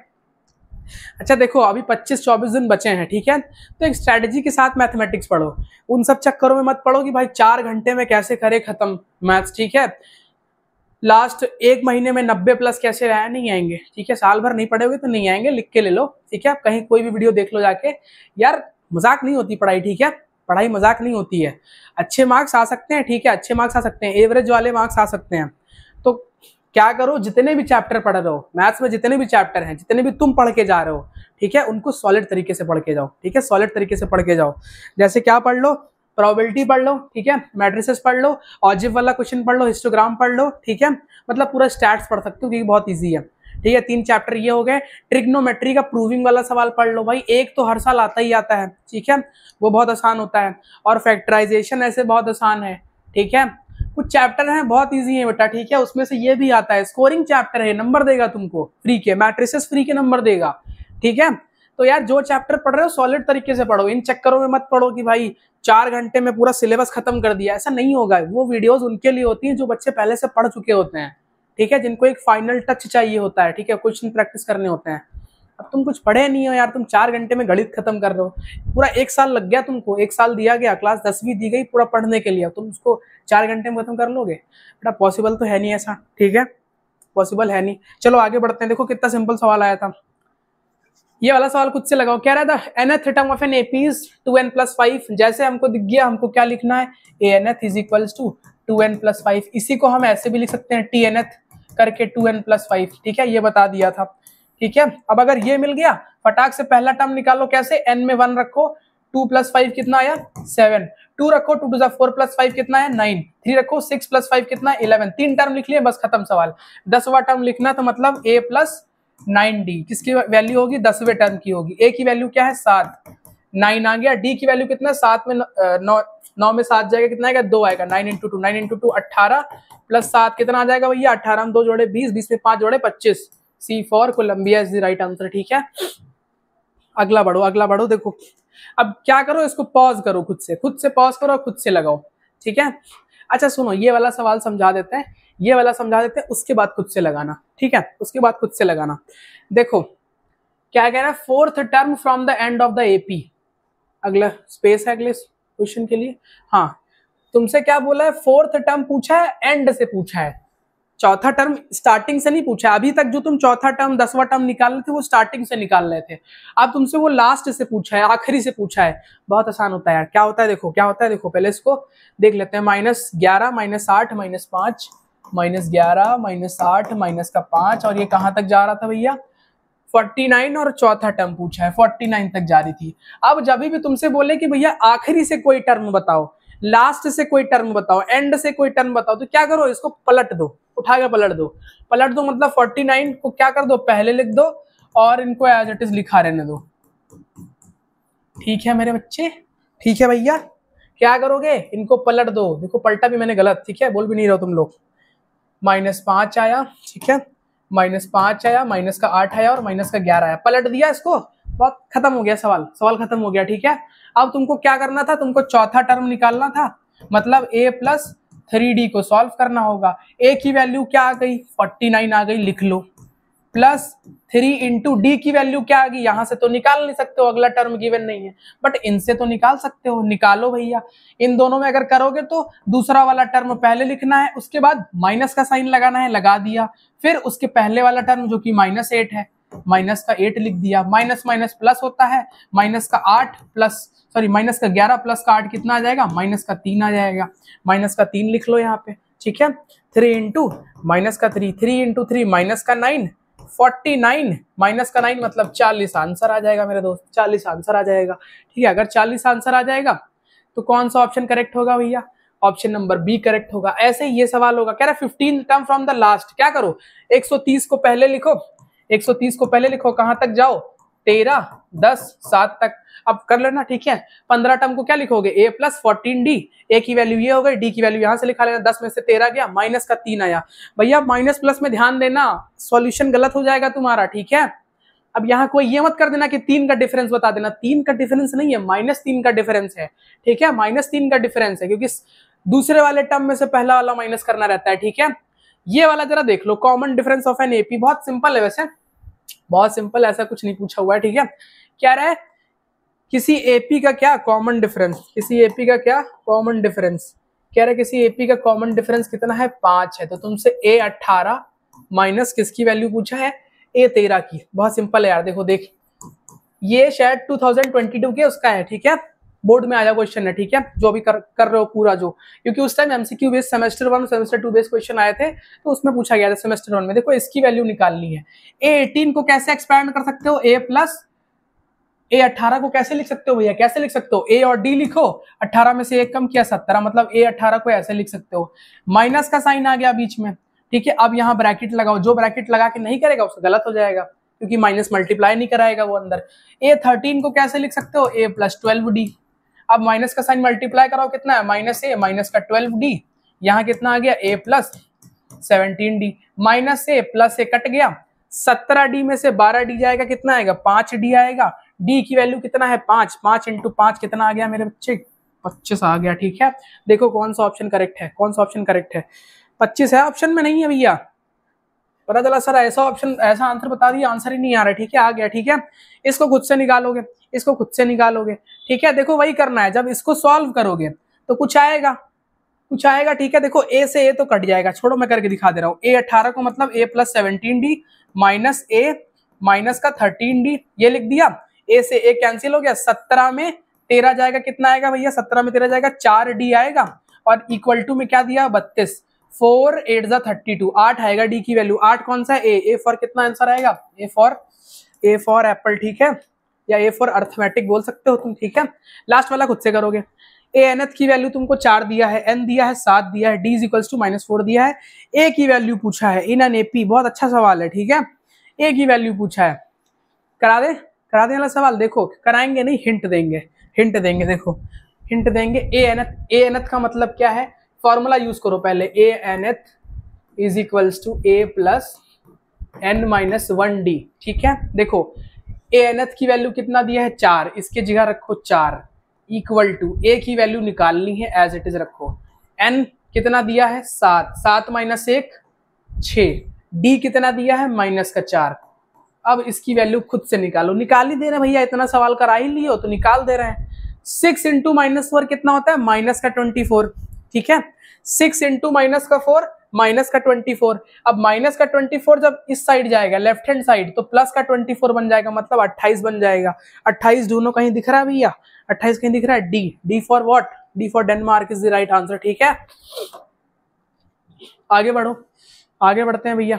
अच्छा देखो अभी 25-24 दिन बचे हैं, ठीक है, तो एक स्ट्रेटेजी के साथ मैथमेटिक्स पढ़ो, उन सब चक्करों में मत पढ़ो कि भाई 4 घंटे में कैसे करे खत्म मैथ्स, ठीक है। लास्ट 1 महीने में 90+ कैसे आया, नहीं आएंगे, ठीक है। साल भर नहीं पढ़ोगे तो नहीं आएंगे, लिख के ले लो, ठीक है। कहीं कोई भी वीडियो देख लो जाके, यार मजाक नहीं होती पढ़ाई, ठीक है, पढ़ाई मजाक नहीं होती है। अच्छे मार्क्स आ सकते हैं, ठीक है, अच्छे मार्क्स आ सकते हैं, एवरेज वाले मार्क्स आ सकते हैं। तो क्या करो, जितने भी चैप्टर पढ़ रहे हो मैथ्स में, जितने भी चैप्टर हैं, जितने भी तुम पढ़ के जा रहे हो, ठीक है, उनको सॉलिड तरीके से पढ़ के जाओ, ठीक है, सॉलिड तरीके से पढ़ के जाओ। जैसे क्या पढ़ लो, प्रोबेबिलिटी पढ़ लो, ठीक है, मैट्रिसेस पढ़ लो, ऑलजेब्रा वाला क्वेश्चन पढ़ लो, हिस्टोग्राम पढ़ लो, ठीक है, मतलब पूरा स्टैट्स पढ़ सकते हो क्योंकि बहुत ईजी है, ठीक है। 3 चैप्टर ये हो गए। ट्रिग्नोमेट्री का प्रूविंग वाला सवाल पढ़ लो भाई, एक तो हर साल आता ही आता है, ठीक है, वो बहुत आसान होता है। और फैक्टराइजेशन ऐसे बहुत आसान है, ठीक है। कुछ चैप्टर हैं बहुत इजी है बेटा, ठीक है, उसमें से ये भी आता है। स्कोरिंग चैप्टर है, नंबर देगा तुमको फ्री के, मैट्रिसेस फ्री के नंबर देगा, ठीक है। तो यार जो चैप्टर पढ़ रहे हो सॉलिड तरीके से पढ़ो, इन चक्करों में मत पढ़ो कि भाई 4 घंटे में पूरा सिलेबस खत्म कर दिया, ऐसा नहीं होगा। वो वीडियोस उनके लिए होती हैं जो बच्चे पहले से पढ़ चुके होते हैं, ठीक है, जिनको एक फाइनल टच चाहिए होता है, ठीक है, क्वेश्चन प्रैक्टिस करने होते हैं। अब तुम कुछ पढ़े नहीं हो यार, तुम 4 घंटे में गणित खत्म कर रहे हो, पूरा 1 साल लग गया तुमको, 1 साल दिया गया, क्लास 10वीं दी गई पूरा पढ़ने के लिए, तुम उसको 4 घंटे में खत्म कर लोगे बेटा, पॉसिबल तो है नहीं ऐसा, ठीक है, पॉसिबल है नहीं। चलो आगे बढ़ते हैं, देखो कितना सिंपल सवाल आया था, ये वाला सवाल खुद से लगाओ। कह रहा था nth term of an AP is 2n+5, जैसे हमको दिख गया, हमको क्या लिखना है, anth is equal to 2n+5, इसी को हम ऐसे भी लिख सकते हैं tnth करके 2n+5, ठीक है, ये बता दिया था, ठीक है। अब अगर ये मिल गया, फटाक से पहला टर्म निकालो, कैसे, n में 1 रखो, 2+5 कितना आया 7, 2 रखो, 2 to 4 + 5 कितना है 9, 3 रखो, 6 + 5 कितना है 11, 3 टर्म लिख लिए, बस खत्म सवाल। 10वां टर्म लिखना, तो मतलब a + 9d, किसकी वैल्यू होगी, 10वें टर्म की होगी। a की वैल्यू क्या है 7, 9 आ गया। d की वैल्यू कितना है 7 में 9 में 7 जाएगा, कितना आएगा 2 आएगा, 9 × 2, 9 × 2 18 + 7 कितना आ जाएगा भैया, 18 में 2 जोड़े 20, 20 में 5 जोड़े 25, C for Columbia is the right answer, ठीक है। अगला बढ़ो, अगला बढ़ो। देखो अब क्या करो, इसको पॉज करो, खुद से पॉज करो, खुद से लगाओ, ठीक है। अच्छा सुनो, ये वाला सवाल समझा देते हैं, ये वाला समझा देते हैं, उसके बाद खुद से लगाना, ठीक है, उसके बाद खुद से लगाना। देखो क्या कह रहा है, 4th term from the end of the AP, अगला स्पेस है अगले क्वेश्चन के लिए, हाँ तुमसे क्या बोला है, फोर्थ टर्म पूछा है, एंड से पूछा है, चौथा टर्म स्टार्टिंग से नहीं पूछा। अभी तक जो तुम चौथा टर्म 10वां टर्म निकाल रहे थे वो स्टार्टिंग से निकाल रहे थे, अब तुमसे वो लास्ट से पूछा है, आखिरी से पूछा है। बहुत आसान होता है यार। क्या होता है देखो, क्या होता है देखो, पहले इसको देख लेते हैं। -11 -8 -5 -11 -8 माइनस का 5, और ये कहां तक जा रहा था भैया, 49, और चौथा टर्म पूछा है 49 तक जा रही थी। अब जब भी तुमसे बोले कि भैया आखिरी से कोई टर्म बताओ, लास्ट से कोई टर्म बताओ, एंड से कोई टर्म बताओ, तो क्या करो, इसको पलट दो, उठा के पलट दो। पलट दो मतलब 49 को क्या कर दो, पहले लिख दो, और इनको एज इट इज लिखा रहने दो। ठीक है मेरे बच्चे, ठीक है भैया। क्या करोगे, इनको पलट दो। देखो पलटा भी मैंने गलत, ठीक है, बोल भी नहीं रहे हो तुम लोग। -5 आया, ठीक है, -5 आया, माइनस का 8 आया, और माइनस का 11 आया। पलट दिया इसको, बहुत खत्म हो गया सवाल, सवाल खत्म हो गया। ठीक है, अब तुमको क्या करना था, तुमको चौथा टर्म निकालना था, मतलब a + 3d को सॉल्व करना होगा। a की वैल्यू क्या आ गई, 49 आ गई, लिख लो, +3 × d की वैल्यू क्या आ गई, यहां से तो निकाल नहीं सकते हो, अगला टर्म गिवन नहीं है, बट इनसे तो निकाल सकते हो, निकालो भैया। इन दोनों में अगर करोगे तो दूसरा वाला टर्म पहले लिखना है, उसके बाद माइनस का साइन लगाना है, लगा दिया, फिर उसके पहले वाला टर्म जो कि -8 है, माइनस का 8 लिख दिया, माइनस माइनस प्लस होता है, माइनस का 11 प्लस का 8 कितना आ जाएगा, -3 आ जाएगा, -3 लिख लो यहाँ पे। ठीक है, 3 × -3, 3 × 3 -9, 49 -9 मतलब 40 आंसर आ जाएगा मेरे दोस्त, 40 आंसर आ जाएगा। ठीक है, अगर 40 आंसर आ जाएगा तो कौन सा ऑप्शन करेक्ट होगा भैया, ऑप्शन नंबर बी करेक्ट होगा। ऐसे ही ये सवाल होगा, कह रहा 15 टर्म फ्रॉम द लास्ट, क्या करो, 130 को पहले लिखो, 130 को पहले लिखो, कहां तक जाओ, 13, 10, 7 तक, अब कर लेना। ठीक है, 15 टर्म को क्या लिखोगे, a + 14d, a की वैल्यू ये हो गई, d की वैल्यू यहां से लिखा लेना, 10 में से 13 गया, माइनस का 3 आया। भैया माइनस प्लस में ध्यान देना, सॉल्यूशन गलत हो जाएगा तुम्हारा। ठीक है, अब यहाँ कोई ये मत कर देना कि 3 का डिफरेंस बता देना, 3 का डिफरेंस नहीं है, -3 का डिफरेंस है। ठीक है, -3 का डिफरेंस है, क्योंकि दूसरे वाले टर्म में से पहला वाला माइनस करना रहता है। ठीक है, ये वाला जरा देख लो, common difference of an AP, बहुत सिंपल है वैसे, बहुत सिंपल, ऐसा कुछ नहीं पूछा हुआ है। ठीक है, क्या रहा है, किसी एपी का क्या कॉमन डिफरेंस, किसी एपी का क्या कॉमन डिफरेंस, कह रहा है किसी एपी का कॉमन डिफरेंस कितना है, 5 है। तो तुमसे a18 माइनस किसकी वैल्यू पूछा है, a13 की। बहुत सिंपल है यार, देखो देख, ये शायद 2022 के उसका है। ठीक है, बोर्ड में आया क्वेश्चन है। ठीक है, जो भी कर रहे हो पूरा जो, क्योंकि उस time MCQ based semester 1 semester 2 based question आए थे, तो उसमें पूछा गया था सेमेस्टर 1 में। देखो इसकी वैल्यू निकालनी है, a18 को कैसे एक्सपैंड कर सकते हो, a18 को कैसे लिख सकते हो भैया, कैसे लिख सकते हो, a और d लिखो, 18 में से 1 कम किया 17, मतलब a18 को ऐसे लिख सकते हो, माइनस का साइन आ गया बीच में। ठीक है, अब यहाँ ब्रैकेट लगाओ, जो ब्रैकेट लगा के नहीं करेगा उसका गलत हो जाएगा, क्योंकि माइनस मल्टीप्लाई नहीं कराएगा वो अंदर। a13 को कैसे लिख सकते हो, a + 12d, अब माइनस का साइन मल्टीप्लाई कराओ, कितना है, -a माइनस का 12d, यहाँ कितना आ गया, a + 17d, -a + a cut गया, 17d में से 12d जाएगा, कितना आएगा, 5d आएगा। d की वैल्यू कितना है, 5, 5 × 5 कितना आ गया मेरे बच्चे, 25 आ गया। ठीक है, देखो कौन सा ऑप्शन करेक्ट है, कौन सा ऑप्शन करेक्ट है, 25 है, ऑप्शन में नहीं है भैया। पता चला सर ऐसा ऑप्शन, ऐसा आंसर बता दिया, आंसर ही नहीं आ रहा। ठीक है, आ गया। ठीक है, इसको खुद से निकालोगे, इसको खुद से निकालोगे। ठीक है, देखो वही करना है, जब इसको सॉल्व करोगे तो कुछ आएगा, कुछ आएगा। ठीक है, देखो a से a तो कट जाएगा, छोड़ो मैं करके दिखा दे रहा हूँ। a18 को मतलब a + 17d minus a minus का 13d, ये लिख दिया, a से a कैंसिल हो गया, 17 में 13 जाएगा, कितना आएगा भैया, 17 में 13 जाएगा, 4d आएगा, और इक्वल टू में क्या दिया, 32, 4 8 = 32, 8 आएगा d की वैल्यू, 8 कौन सा है, a फॉर कितना आंसर आएगा, a फॉर एप्पल। ठीक है, या a फॉर अर्थमेटिक बोल सकते हो तुम। ठीक है, लास्ट वाला खुद से करोगे। a nth की वैल्यू तुमको 4 दिया है, n दिया है 7 दिया है, d = -4 दिया है, a की वैल्यू पूछा है इन एन एपी, बहुत अच्छा सवाल है। ठीक है, a की वैल्यू पूछा है, करा दे वाला सवाल, देखो कराएंगे नहीं, हिंट देंगे, हिंट देंगे, देखो हिंट देंगे। a nth का मतलब क्या है, फॉर्मूला यूज करो पहले, a nth = a + n - 1d। ठीक है, देखो a nth की वैल्यू कितना दिया है, 4, इसके जगह रखो 4, इक्वल टू a की वैल्यू निकालनी है, एज इट इज रखो, n कितना दिया है, 7, 7 - 1 6, d कितना दिया है, -4। अब इसकी वैल्यू खुद से निकालो, निकाल ही दे रहे हैं भैया, इतना सवाल करा ही लियो तो निकाल दे रहे हैं। 6 × -4 कितना होता है, -24। ठीक है। 6 इंटू माइनस का 4 माइनस का 24। अब माइनस का 24 जब इस साइड जाएगा लेफ्ट हैंड साइड तो प्लस का 24 बन जाएगा, मतलब 28 बन जाएगा। 28 ढूंढो, कहीं दिख रहा है भैया? 28 कहीं दिख रहा है? D for what? D for Denmark is the right answer, ठीक है। आगे बढ़ो, आगे बढ़ते हैं भैया।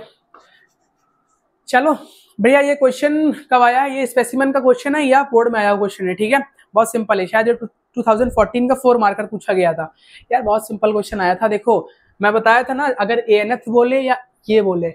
चलो भैया, ये क्वेश्चन कब आया? ये स्पेसिमेन का क्वेश्चन है या बोर्ड में आया क्वेश्चन है, ठीक है। बहुत सिंपल है, शायद 2014 का 4 मार्कर पूछा गया था यार, बहुत सिंपल क्वेश्चन आया था। देखो मैं बताया था ना, अगर ANF बोले या ये बोले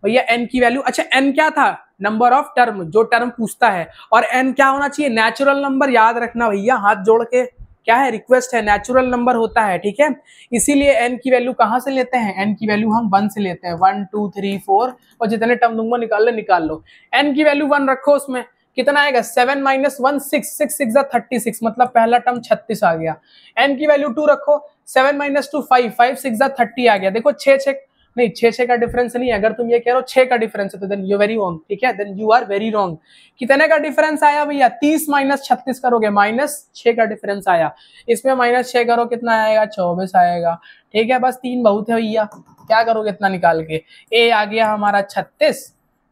भैया n की वैल्यू, अच्छा n क्या था? नंबर ऑफ टर्म, जो टर्म पूछता है। और n क्या होना चाहिए? Natural number. याद रखना भैया, हाथ जोड़ के, क्या है? रिक्वेस्ट है, नेचुरल नंबर होता है, ठीक है। इसीलिए n की वैल्यू कहां से लेते हैं? n की वैल्यू हम 1 से लेते हैं। 1 2 3 4 और जितने टर्म दूंगा निकाल लो। n की वैल्यू 1 रखो, उसमें कितना आएगा? 7 माइनस 1 6, 6 6 36, मतलब पहला टर्म 36 आ गया। n की वैल्यू 2 रखो, 7 माइनस 2 5, 5 6 30 आ गया। देखो 6 नहीं, 6 का डिफरेंस नहीं है। अगर तुम ये कह रहे हो 6 का डिफरेंस है तो देन यू वेरी रॉन्ग, ठीक है, then you are very wrong. कितने का डिफरेंस आया भैया? 30 माइनस 36 करोगे, -6 का डिफरेंस आया। इसमें -6 करो, कितना आएगा? 24 आएगा, ठीक है। बस 3 बहुत है भैया, क्या करोगे इतना निकाल के? a आ गया हमारा 36,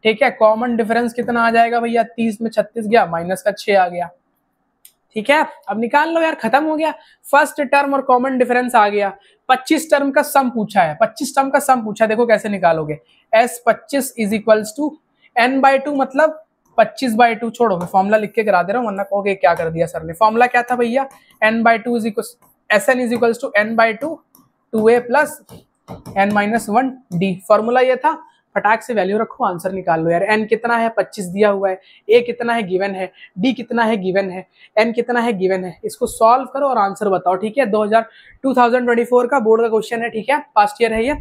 ठीक है। कॉमन डिफरेंस कितना आ जाएगा भैया? 30 में 36 गया, माइनस का 6 आ गया, ठीक है। अब निकाल लो यार, खत्म हो गया। फर्स्ट टर्म और कॉमन डिफरेंस आ गया। 25 टर्म का सम पूछा है, 25 टर्म का सम पूछा है। देखो कैसे निकालोगे? S25 is equals to n/2, मतलब 25/2। छोड़ो, मैं फॉर्मूला लिख के करा दे रहा हूँ, वरना कहोगे क्या कर दिया सर ने। फॉर्मूला क्या था भैया? n/2 is equal Sn is equals to n/2 2a plus n-1 d। Formula ये था। फटाक से वैल्यू रखो, आंसर निकाल लो यार। n कितना है? 25 दिया हुआ है। a कितना है? गिवन है। d कितना है? गिवन है। n कितना है? गिवन है। इसको सॉल्व करो और आंसर बताओ, ठीक है। 2024 का बोर्ड का क्वेश्चन है, ठीक है, पास्ट ईयर है ये।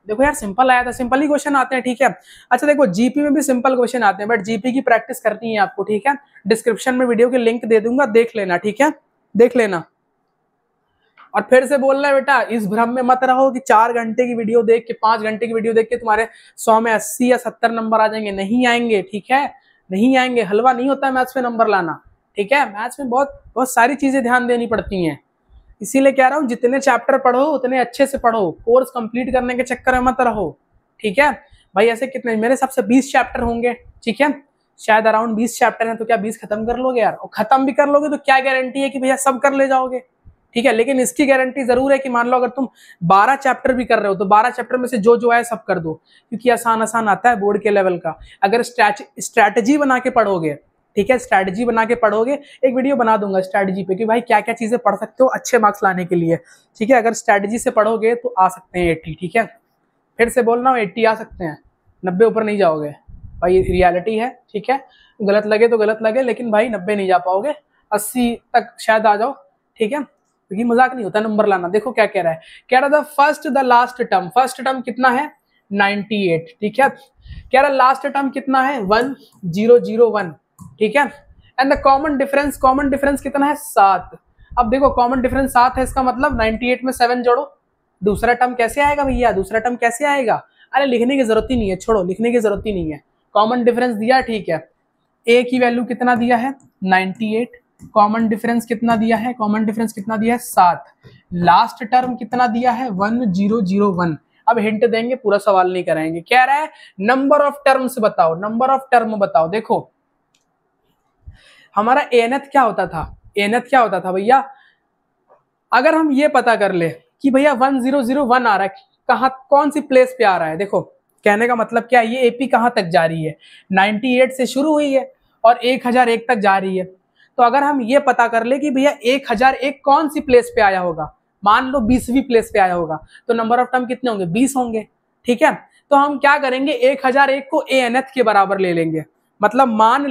देखो यार, सिंपल आया था, सिंपल ही क्वेश्चन आते हैं, ठीक है। अच्छा देखो, जीपी में भी सिंपल क्वेश्चन आते हैं, बट जीपी की प्रैक्टिस करनी है आपको, ठीक है। डिस्क्रिप्शन में वीडियो की लिंक दे दूंगा, देख लेना, ठीक है, देख लेना। और फिर से बोलना है बेटा, इस भ्रम में मत रहो कि 4 घंटे की वीडियो देख के, 5 घंटे की वीडियो देख के तुम्हारे 100 में 80 या 70 नंबर आ जाएंगे। नहीं आएंगे, ठीक है, नहीं आएंगे। हलवा नहीं होता है मैथ्स में नंबर लाना, ठीक है। मैथ्स में बहुत बहुत सारी चीजें ध्यान देनी पड़ती हैं। इसीलिए कह रहा हूँ, जितने चैप्टर पढ़ो उतने अच्छे से पढ़ो, कोर्स कंप्लीट करने के चक्कर में मत रहो, ठीक है भाई। ऐसे कितने, मेरे हिसाब से 20 चैप्टर होंगे, ठीक है, शायद अराउंड 20 चैप्टर हैं। तो क्या 20 खत्म कर लोगे यार? और खत्म भी कर लोगे तो क्या गारंटी है कि भैया सब कर ले जाओगे, ठीक है। लेकिन इसकी गारंटी जरूर है कि मान लो अगर तुम 12 चैप्टर भी कर रहे हो तो 12 चैप्टर में से जो आए सब कर दो, क्योंकि आसान आसान आता है बोर्ड के लेवल का। अगर स्ट्रैटेजी बना के पढ़ोगे, ठीक है, स्ट्रैटेजी बना के पढ़ोगे, एक वीडियो बना दूंगा स्ट्रैटेजी पे कि भाई क्या क्या चीजें पढ़ सकते हो अच्छे मार्क्स लाने के लिए, ठीक है। अगर स्ट्रैटेजी से पढ़ोगे तो आ सकते हैं 80, ठीक है। फिर से बोल रहा हूँ, 80 आ सकते हैं, 90 ऊपर नहीं जाओगे भाई, रियलिटी है, ठीक है। गलत लगे तो गलत लगे, लेकिन भाई 90 नहीं जा पाओगे, 80 तक शायद आ जाओ, ठीक है, क्योंकि मजाक नहीं होता नंबर लाना। देखो क्या कह रहा है, कह रहा था first the last term, first term कितना है? 98, ठीक है। कह रहा लास्ट टर्म कितना है? 1001, ठीक है। एंड द कॉमन डिफरेंस कितना है? 7। अब देखो कॉमन डिफरेंस 7 है, इसका मतलब 98 में 7 जोड़ो। दूसरा टर्म कैसे आएगा भैया? दूसरा टर्म कैसे आएगा? अरे लिखने की जरूरत ही नहीं है, छोड़ो, लिखने की जरूरत ही नहीं है। कॉमन डिफरेंस दिया, ठीक है। ए की वैल्यू कितना दिया है? 98। कॉमन डिफरेंस कितना दिया है? कॉमन डिफरेंस कितना दिया है? 7। लास्ट टर्म कितना दिया है? 1001। अब हिंट देंगे, पूरा सवाल नहीं कराएंगे। कह रहा है नंबर ऑफ टर्म्स बताओ, नंबर ऑफ टर्म बताओ। देखो हमारा एनथ क्या होता था? एनथ क्या होता था भैया? अगर हम ये पता कर ले कि भैया 1001 आ रहा है, कहां, कौन सी प्लेस पे आ रहा है। देखो कहने का मतलब क्या है, ये एपी कहां तक जा रही है? 98 से शुरू हुई है और 1001 तक जा रही है। तो अगर हम ये पता कर ले कि भैया 1001 कौन सी प्लेस पे आया होगा, मान लो 20वीं प्लेस पे आया होगा, तो नंबर ऑफ टर्म कितने होंगे? 20 होंगे, ठीक है। तो हम क्या करेंगे, 1001 को एनथ के बराबर ले लेंगे, मतलब मान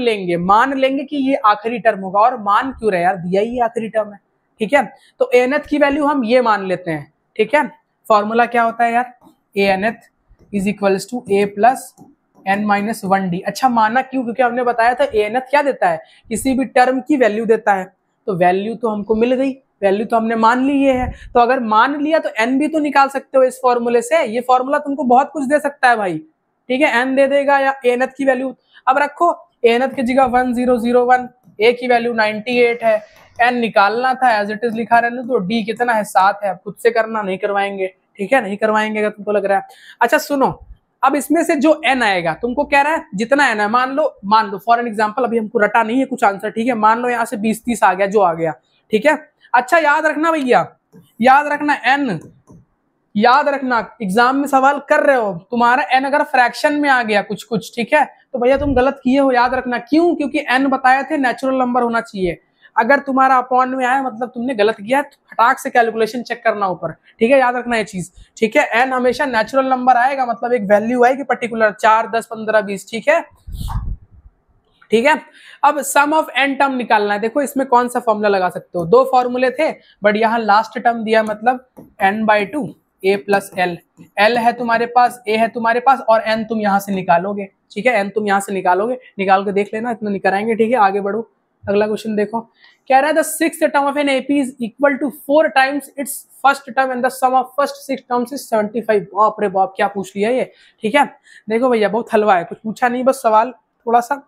लेंगे कि ये आखिरी टर्म होगा। और मान क्यों रहे यार, दिया ही आखिरी टर्म है, ठीक है। तो एनथ की वैल्यू हम ये मान लेते हैं, ठीक है। फॉर्मूला क्या होता है यार? Nth is equals to a plus n-1d। अच्छा माना क्यों? क्योंकि हमने बताया था एनथ क्या देता है? किसी भी टर्म की वैल्यू देता है। तो वैल्यू तो हमको मिल गई, वैल्यू तो हमने मान ली ये है। तो अगर मान लिया तो n भी तो निकाल सकते हो इस फॉर्मूले से। ये फॉर्मूला तुमको बहुत कुछ दे सकता है भाई, ठीक है। n दे देगा या एनथ की वैल्यू। अब रखो एनथ की जगह 1001, ए की वैल्यू 98 है, n निकालना था, एज इट इज लिखा रहने दो। d कितना है 7 है, अब खुद से करना, नहीं करवाएंगे, ठीक है, नहीं करवाएंगे अगर तुमको लग रहा है। अच्छा सुनो, अब इसमें से जो n आएगा, तुमको कह रहा है जितना n है, मान लो फॉर एन एग्जांपल, अभी हमको रटा नहीं है कुछ आंसर, ठीक है, मान लो यहाँ से 20-30 आ गया, जो आ गया, ठीक है। अच्छा याद रखना भैया, याद रखना n, याद रखना एग्जाम में सवाल कर रहे हो, तुम्हारा n अगर फ्रैक्शन में आ गया कुछ कुछ, ठीक है, तो भैया तुम गलत किए हो, याद रखना। क्यों? क्योंकि n बताए थे नेचुरल नंबर होना चाहिए, अगर तुम्हारा अपॉन में आया मतलब तुमने गलत किया, फटाक से कैलकुलेशन चेक करना ऊपर, ठीक है, याद रखना ये चीज, ठीक है। n हमेशा नेचुरल नंबर आएगा, मतलब एक वैल्यू आएगी पर्टिकुलर, 4, 10, 15, 20, ठीक है, ठीक है। अब सम ऑफ n टर्म निकालना है, देखो इसमें कौन सा फॉर्मूला लगा सकते हो, दो फॉर्मूले थे, बट यहाँ लास्ट टर्म दिया, मतलब n/2 a plus L, L है तुम्हारे पास, ए है तुम्हारे पास, और एन तुम यहां से निकालोगे, ठीक है, एन तुम यहां से निकालोगे, निकाल के देख लेना, इतना नहीं कराएंगे, ठीक है। आगे बढ़ो, अगला क्वेश्चन देखो, कह रहा है the sixth term of an AP is equal to 4 times its first term and the sum of first 6 terms is 75। बाप रे बाप, क्या पूछ लिया ये, ठीक है। देखो भैया बहुत हलवा है, कुछ पूछा नहीं, बस सवाल थोड़ा सा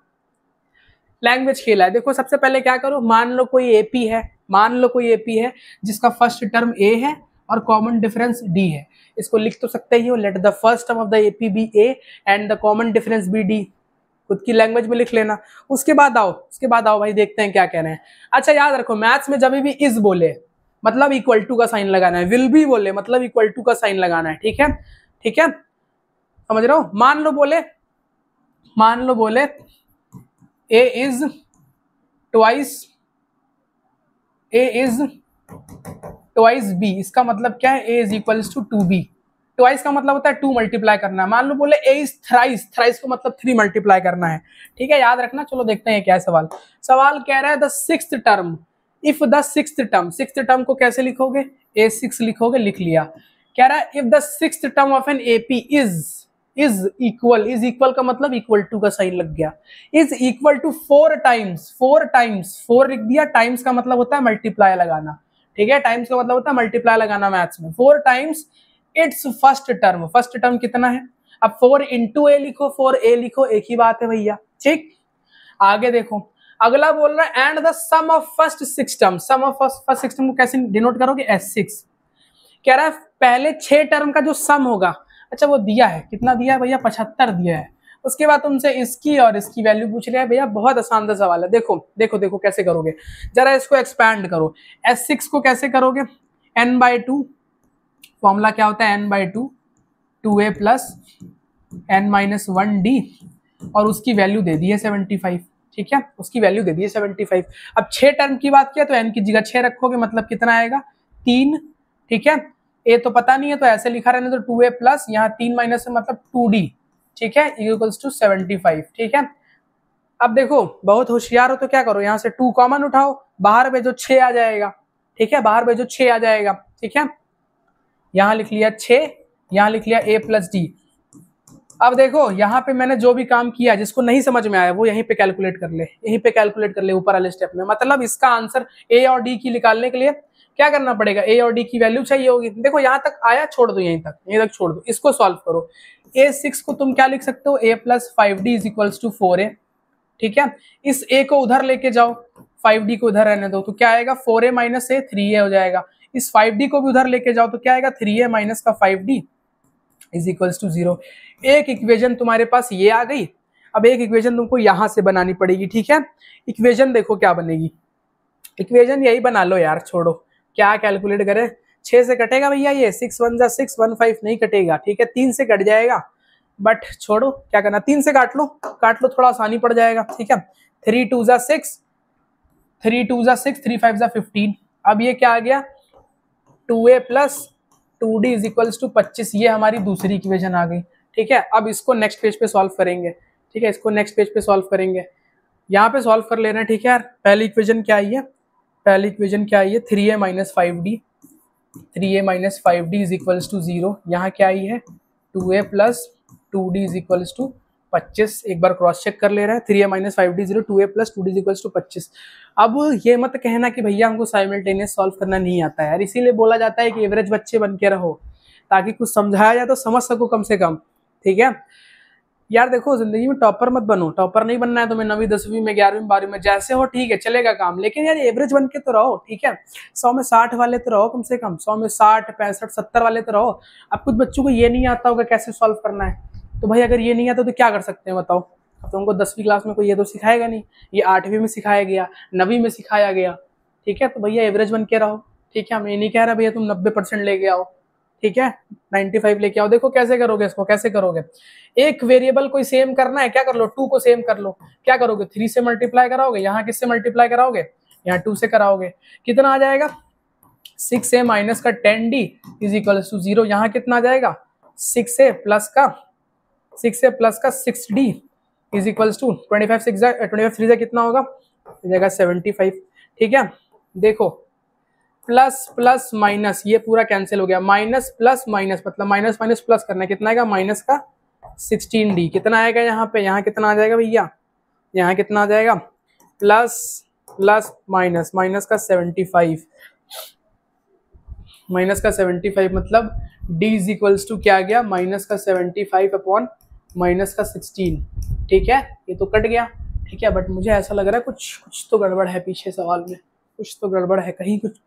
लैंग्वेज खेला है। देखो सबसे पहले क्या करो, मान लो कोई एपी है, मान लो कोई एपी है जिसका फर्स्ट टर्म ए है और कॉमन डिफरेंस डी है, इसको लिख तो सकते ही हो, let the first term of the AP be a and the common difference be d, खुद की लैंग्वेज में लिख लेना। उसके बाद आओ भाई, देखते हैं क्या कह रहे हैं। अच्छा याद रखो, मैथ्स में जब भी इज बोले मतलब इक्वल टू का साइन लगाना है, विल बी बोले मतलब इक्वल टू का साइन लगाना है, ठीक है, ठीक है, समझ रहे हो। मान लो बोले ए इज ट्वाइस बी, इसका मतलब क्या है, A is equals to 2b, twice का मतलब होता है 2 मल्टीप्लाई करना है। मान लो बोले ए इज थ्राइस, थ्राइस को मतलब 3 मल्टीप्लाई करना है, ठीक है, याद रखना। चलो देखते हैं क्या है सवाल। सवाल कह रहा है the sixth term, if the sixth term को कैसे लिखोगे, a6 लिखोगे, लिख लिया। कह रहा है if the sixth term of an AP is equal का मतलब इक्वल टू का साइन लग गया, इज इक्वल टू 4 टाइम्स, 4 लिख दिया, टाइम्स का मतलब होता है मल्टीप्लाई लगाना, ठीक है, टाइम्स का मतलब होता है मल्टीप्लाई लगाना मैथ्स में। 4 टाइम्स इट्स फर्स्ट टर्म कितना है, अब 4 इंटू ए लिखो, 4a लिखो, एक ही बात है भैया, ठीक। आगे देखो, अगला बोल रहा है and the sum of first 6 term, sum of first 6 term को कैसे डिनोट करोगे, S6। कह रहा है पहले 6 टर्म का जो सम होगा, अच्छा वो दिया है, कितना दिया है भैया, 75 दिया है। उसके बाद तुमसे इसकी और इसकी वैल्यू पूछ रहे हैं भैया, बहुत आसान सा सवाल है। देखो कैसे करोगे, जरा इसको एक्सपैंड करो। S6 को कैसे करोगे, n/2, फॉर्मूला क्या होता है, n/2 2a प्लस n-1d, और उसकी वैल्यू दे दी है 75, ठीक है, उसकी वैल्यू दे दी है 75। अब 6 टर्म की बात किया तो n की जगह 6 रखोगे, मतलब कितना आएगा 3, ठीक है। a तो पता नहीं है तो ऐसे लिखा रहने तो 2a प्लस यहाँ 3 माइनस से मतलब 2d, ठीक है, इक्वल्स टू 75, ठीक है। अब देखो बहुत होशियार हो तो क्या करो, यहाँ से 2 कॉमन उठाओ, बाहर भेजो 6 आ जाएगा, ठीक है, बाहर भेजो 6 आ जाएगा, ठीक है। यहाँ लिख लिया 6, यहाँ लिख लिया a प्लस डी। अब देखो यहाँ पे मैंने जो भी काम किया, जिसको नहीं समझ में आया वो यहीं पे कैलकुलेट कर ले, ऊपर वाले स्टेप में। मतलब इसका आंसर a और d की निकालने के लिए क्या करना पड़ेगा, a और d की वैल्यू चाहिए होगी। देखो यहाँ तक आया, छोड़ दो, यहीं तक छोड़ दो, इसको सॉल्व करो। a6 को तुम क्या लिख सकते हो, a plus 5d is equals to 4a, ठीक है। इस a को उधर लेके जाओ, 5d को उधर रहने दो, तो क्या आएगा 4a माइनस a 3a हो जाएगा। इस 5d को भी उधर लेके जाओ तो क्या आएगा 3a माइनस का 5d इज इक्वल्स टू 0। एक इक्वेशन तुम्हारे पास ये आ गई। अब एक इक्वेशन तुमको यहां से बनानी पड़ेगी, ठीक है। इक्वेशन देखो क्या बनेगी, इक्वेशन यही बना लो यार, छोड़ो क्या कैलकुलेट करे, 6 से कटेगा भैया ये, 6 1 जा 6 1 5 नहीं कटेगा, ठीक है, 3 से कट जाएगा, बट छोड़ो क्या करना, 3 से काट लो, थोड़ा आसानी पड़ जाएगा, ठीक है। 3 2 जा 6, 3 5 जा 15। अब ये क्या आ गया, 2a plus 2d is equals to 25, ये हमारी दूसरी इक्वेशन आ गई, ठीक है। अब इसको नेक्स्ट पेज पे सॉल्व करेंगे, ठीक है, इसको नेक्स्ट पेज पे सॉल्व करेंगे, यहाँ पे सॉल्व कर लेना, ठीक है यार। पहली इक्वेशन क्या आई है, 3a minus 5d is equals to 0। यहाँ क्या आई है 2a plus 2d is equals to 25। एक बार क्रॉस चेक कर ले रहे हैं, 3a minus 5d 0, 2a plus 2d is equals to 25। अब ये मत कहना कि भैया हमको साइमल्टेनियस सॉल्व करना नहीं आता है यार, इसीलिए बोला जाता है कि एवरेज बच्चे बन के रहो, ताकि कुछ समझाया जाए तो समझ सको कम से कम, ठीक है। यार देखो जिंदगी में टॉपर मत बनो, टॉपर नहीं बनना है तुम्हें, 9वीं 10वीं में 11वीं 12वीं में जैसे हो ठीक है चलेगा काम, लेकिन यार एवरेज बन के तो रहो, ठीक है 100 में 60 वाले तो रहो कम से कम, 100 में 60 65 70 वाले तो रहो। अब कुछ बच्चों को ये नहीं आता होगा कैसे सॉल्व करना है, तो भाई अगर ये नहीं आता तो क्या कर सकते हैं बताओ। अब तुमको 10वीं क्लास में कोई ये तो सिखाएगा नहीं, ये 8वीं में सिखाया गया, 9वीं में सिखाया गया, ठीक है तो भैया एवरेज बन के रहो, ठीक है। मैं नहीं कह रहा भैया तुम 90% लेके आओ, ठीक है 95 लेके आओ। देखो कैसे करोगे इसको, कैसे करोगे, एक वेरिएबल कोई सेम करना है, क्या कर लो 2 को सेम कर लो, क्या करोगे 3 से मल्टीप्लाई कराओगे, यहाँ किससे मल्टीप्लाई कराओगे, यहाँ 2 से कराओगे, कितना आ जाएगा 6a माइनस का 10d इज इक्वल टू 0, यहाँ कितना आ जाएगा 6a प्लस का 6d इज इक्वल टू 25 3 से कितना होगा, हो जाएगा 75, ठीक है। देखो प्लस प्लस माइनस ये पूरा कैंसिल हो गया, माइनस प्लस माइनस मतलब माइनस माइनस प्लस करना है, कितना आएगा माइनस का 16d, कितना आएगा यहाँ पे, यहाँ कितना आ जाएगा भैया, यहाँ कितना आ जाएगा प्लस प्लस माइनस माइनस का 75, माइनस का 75 मतलब d इज इक्वल्स टू क्या आ गया माइनस का 75 अपॉन माइनस का 16, ठीक है ये तो कट गया, ठीक है। बट मुझे ऐसा लग रहा है कुछ तो गड़बड़ है पीछे सवाल में, कुछ तो गड़बड़ है, कहीं कुछ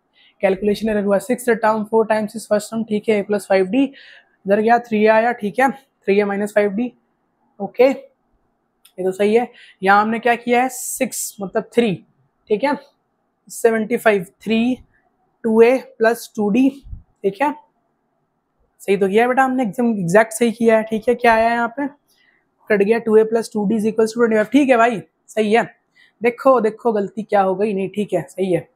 कैलकुलेशन एरर हुआ। 6 term 4 times is first term, ठीक है, प्लस 5d इधर गया 3 आया, ठीक है 3a माइनस 5d, ओके ये तो सही है। यहाँ हमने क्या किया है 6 मतलब 3, ठीक है 75 3 2a प्लस 2d, ठीक है सही तो किया है बेटा हमने, एकदम एग्जैक्ट सही किया है, ठीक है। क्या आया है यहाँ पे कट गया 2a plus 2d is equal to 25, ठीक है भाई सही है। देखो देखो गलती क्या हो गई, नहीं ठीक है सही है,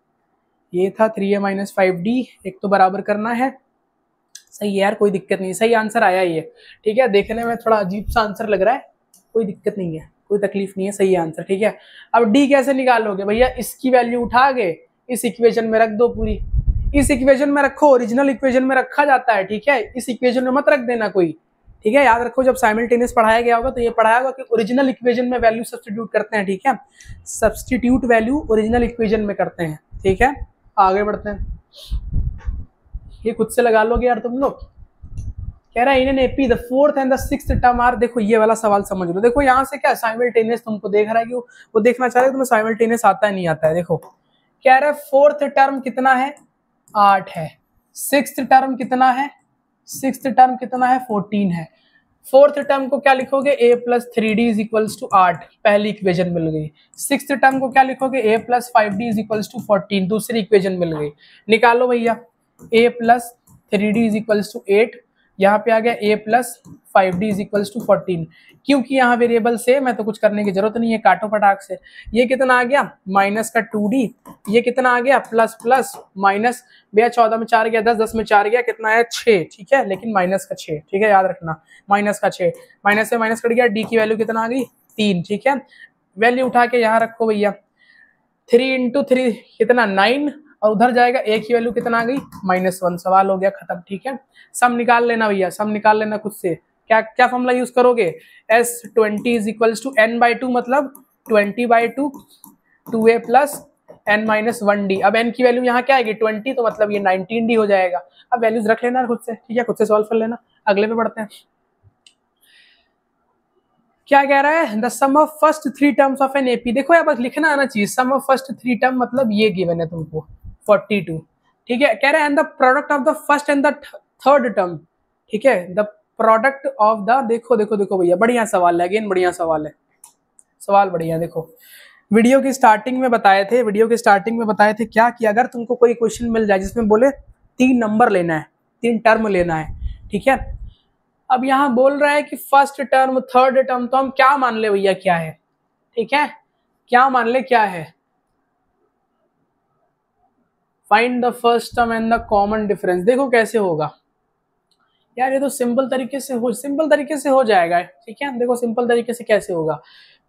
ये था 3a माइनस 5d, एक तो बराबर करना है, सही है यार कोई दिक्कत नहीं, सही आंसर आया ये, ठीक है। देखने में थोड़ा अजीब सा आंसर लग रहा है, कोई दिक्कत नहीं है, कोई तकलीफ नहीं है, सही आंसर, ठीक है। अब d कैसे निकालोगे भैया, इसकी वैल्यू उठा के इस इक्वेशन में रख दो पूरी, इस इक्वेशन में रखो, ओरिजिनल इक्वेशन में रखा जाता है, ठीक है इस इक्वेशन में मत रख देना कोई, ठीक है। याद रखो जब साइमल्टेनियस पढ़ाया गया होगा तो ये पढ़ाया होगा कि ओरिजिनल इक्वेशन में वैल्यू सब्स्टिट्यूट करते हैं, ठीक है सब्स्टिट्यूट वैल्यू ओरिजिनल इक्वेशन में करते हैं, ठीक है। आगे बढ़ते हैं, ये खुद से लगा लोगे यार तुम लोग। कह रहा है in an AP the fourth and the sixth term are, देखो ये वाला सवाल समझ लो, देखो यहाँ से क्या साइमल्टेनियस तुमको देख रहा है कि वो देखना चाह रहे तुम्हें साइमल्टेनियस आता है नहीं आता है। देखो कह रहा है फोर्थ टर्म कितना है 8 है, सिक्स्थ टर्म कितना है 14 है, फोर्थ टर्म को क्या लिखोगे a plus 3d is equals to 8, पहली इक्वेशन मिल गई। सिक्स्थ टर्म को क्या लिखोगे a plus 5d is equals to 14, दूसरी इक्वेशन मिल गई। निकालो भैया a plus 3d is equals to 8, यहाँ पे आ गया a plus 5d is equals to 14, क्योंकि यहाँ वेरिएबल सेम है तो कुछ करने की जरूरत नहीं है, काटो फटाक से। ये कितना आ गया माइनस का 2d, ये कितना आ गया प्लस प्लस माइनस, भैया 14 में 4 गया 10, 10 में 4 गया कितना है 6, ठीक है लेकिन माइनस का 6, ठीक है याद रखना माइनस का 6, माइनस से माइनस कट गया, d की वैल्यू कितना आ गई 3, ठीक है। वैल्यू उठा के यहाँ रखो भैया, 3 इंटू 3 कितना 9, और उधर जाएगा a की वैल्यू कितना आ गई -1, सवाल हो गया खत्म, ठीक है। सम निकाल लेना भैया, सम निकाल लेना खुद से, क्या क्या फॉर्मूला यूज करोगे S20 is equals to n/2 मतलब 20/2 2a प्लस n-1d, अब n की वैल्यू यहाँ क्या आएगी 20, तो मतलब ये 19d हो जाएगा। अब वैल्यूज रख लेना खुद से, ठीक है खुद से सॉल्व कर लेना। अगले पे बढ़ते हैं, क्या कह रहा है the sum of first 3 terms of an AP, देखो यहाँ बस लिखना आना चाहिए, सम ऑफ फर्स्ट 3 टर्म मतलब ये गिवन है तुमको 42, ठीक है। कह रहा है and the product of the first and the third term, ठीक है द प्रोडक्ट ऑफ द, देखो देखो देखो भैया बढ़िया सवाल है, अगेन बढ़िया सवाल है, सवाल बढ़िया। देखो वीडियो की स्टार्टिंग में बताए थे क्या कि अगर तुमको कोई क्वेश्चन मिल जाए जिसमें बोले 3 नंबर लेना है, 3 टर्म लेना है, ठीक है। अब यहाँ बोल रहा है कि फर्स्ट टर्म थर्ड टर्म, तो हम क्या मान ले भैया क्या है, ठीक है क्या मान ले क्या है, find the first term and the common difference. देखो कैसे होगा यार, ये तो सिंपल तरीके से हो जाएगा, ठीक है। देखो सिंपल तरीके से कैसे होगा,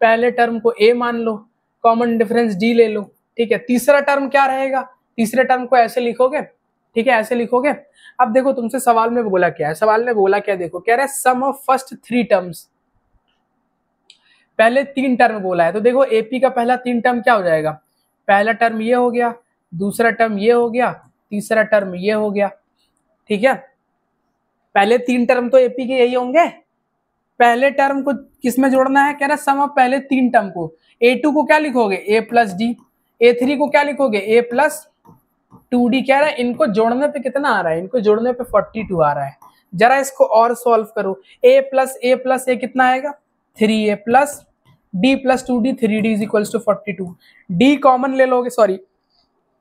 पहले टर्म को a मान लो, कॉमन डिफरेंस d ले लो, ठीक है। तीसरा टर्म क्या रहेगा, तीसरे टर्म को ऐसे लिखोगे, ठीक है ऐसे लिखोगे। अब देखो तुमसे सवाल में बोला क्या है, सवाल में बोला क्या, देखो कह रहा है सम ऑफ फर्स्ट 3 टर्म्स, पहले 3 टर्म बोला है, तो देखो एपी का पहला 3 टर्म क्या हो जाएगा, पहला टर्म ये हो गया, दूसरा टर्म ये हो गया, तीसरा टर्म ये हो गया, ठीक है। पहले 3 टर्म तो एपी के यही होंगे, पहले टर्म को किसमें जोड़ना है, कह रहा सम ऑफ पहले 3 टर्म को। a2 को क्या लिखोगे a प्लस डी, a3 को क्या लिखोगे a प्लस 2d। कह रहा है इनको जोड़ने पे कितना आ रहा है, इनको जोड़ने पे 42 आ रहा है। जरा इसको और सॉल्व करो, a प्लस a कितना आएगा 3a plus d plus 2d, 3d is equals to 42। d common ले लोगे, सॉरी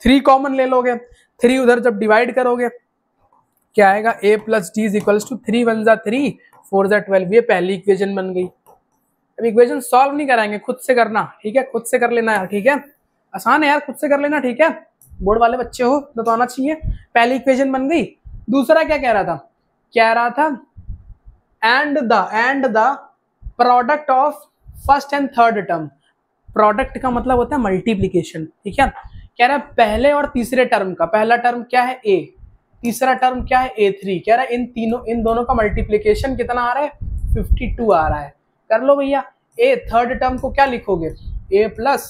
3 कॉमन ले लोगे, 3 उधर जब डिवाइड करोगे क्या आएगा a plus d is equals to 3 1 जा 3 4 जा 12। ये पहली इक्वेशन बन गई। अब इक्वेशन सॉल्व नहीं कराएंगे, खुद से करना, ठीक है, खुद से कर लेना यार, ठीक है, आसान है यार, खुद से कर लेना, ठीक है, बोर्ड वाले बच्चे हो तो आना चाहिए। पहली इक्वेशन बन गई। दूसरा क्या कह रहा था, कह रहा था and the product of first and third term. Product का मतलब होता है मल्टीप्लीकेशन, ठीक है। कह रहा है पहले और तीसरे टर्म का, पहला टर्म क्या है a, तीसरा टर्म क्या है a3। कह रहा है इन दोनों का मल्टीप्लीकेशन कितना आ रहा है 52 आ रहा है। कर लो भैया, a थर्ड टर्म को क्या लिखोगे a plus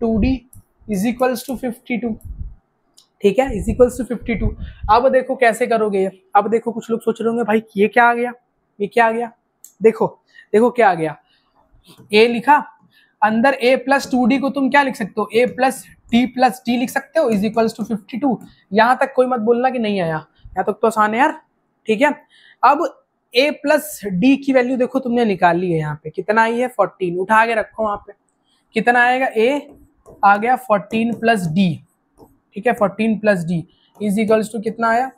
2d is equals to 52, ठीक है, इज इक्वल्स टू 52। अब देखो कैसे करोगे, अब देखो कुछ लोग सोच रहे होंगे भाई ये क्या आ गया, ये क्या आ गया, देखो देखो क्या आ गया, a लिखा, अंदर a प्लस 2d को तुम क्या लिख सकते हो a प्लस डी लिख सकते हो इज इक्वल्स टू 52। यहां तक कोई मत बोलना कि नहीं आया, यहाँ तक तो आसान है यार, ठीक है। अब a प्लस डी की वैल्यू देखो तुमने निकाल ली है, यहाँ पे कितना आई है 14, उठा के रखो वहां पे, कितना आएगा a आ गया 14 प्लस डी, ठीक है, 14 plus d is equals to कितना आया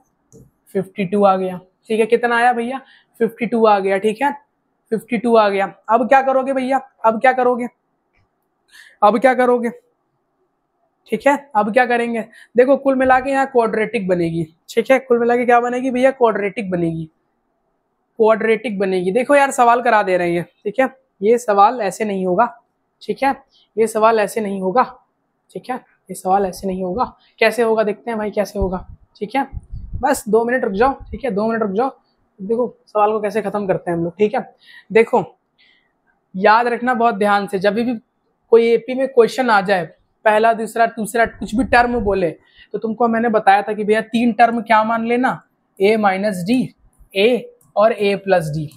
52 आ गया, ठीक है, कितना आया भैया 52 आ गया, ठीक है, 52 आ गया। अब क्या करोगे भैया, अब क्या करोगे, अब क्या करोगे, ठीक है, अब क्या करेंगे, देखो कुल मिला के यहाँ क्वाड्रेटिक बनेगी, ठीक है, कुल मिला के क्या बनेगी भैया क्वाड्रेटिक बनेगी, क्वाड्रेटिक बनेगी। देखो यार सवाल करा दे रहे हैं, ठीक है, ये सवाल ऐसे नहीं होगा, ठीक है, ये सवाल ऐसे नहीं होगा, ठीक है, ये सवाल ऐसे नहीं होगा, कैसे होगा देखते हैं भाई कैसे होगा, ठीक है, बस 2 मिनट रुक जाओ, ठीक है, 2 मिनट रुक जाओ, देखो सवाल को कैसे खत्म करते हैं हम लोग, ठीक है। देखो याद रखना बहुत ध्यान से, जब भी कोई एपी में क्वेश्चन आ जाए, पहला दूसरा तीसरा कुछ भी टर्म बोले, तो तुमको मैंने बताया था कि भैया 3 टर्म क्या मान लेना a माइनस डी, a और a प्लस डी।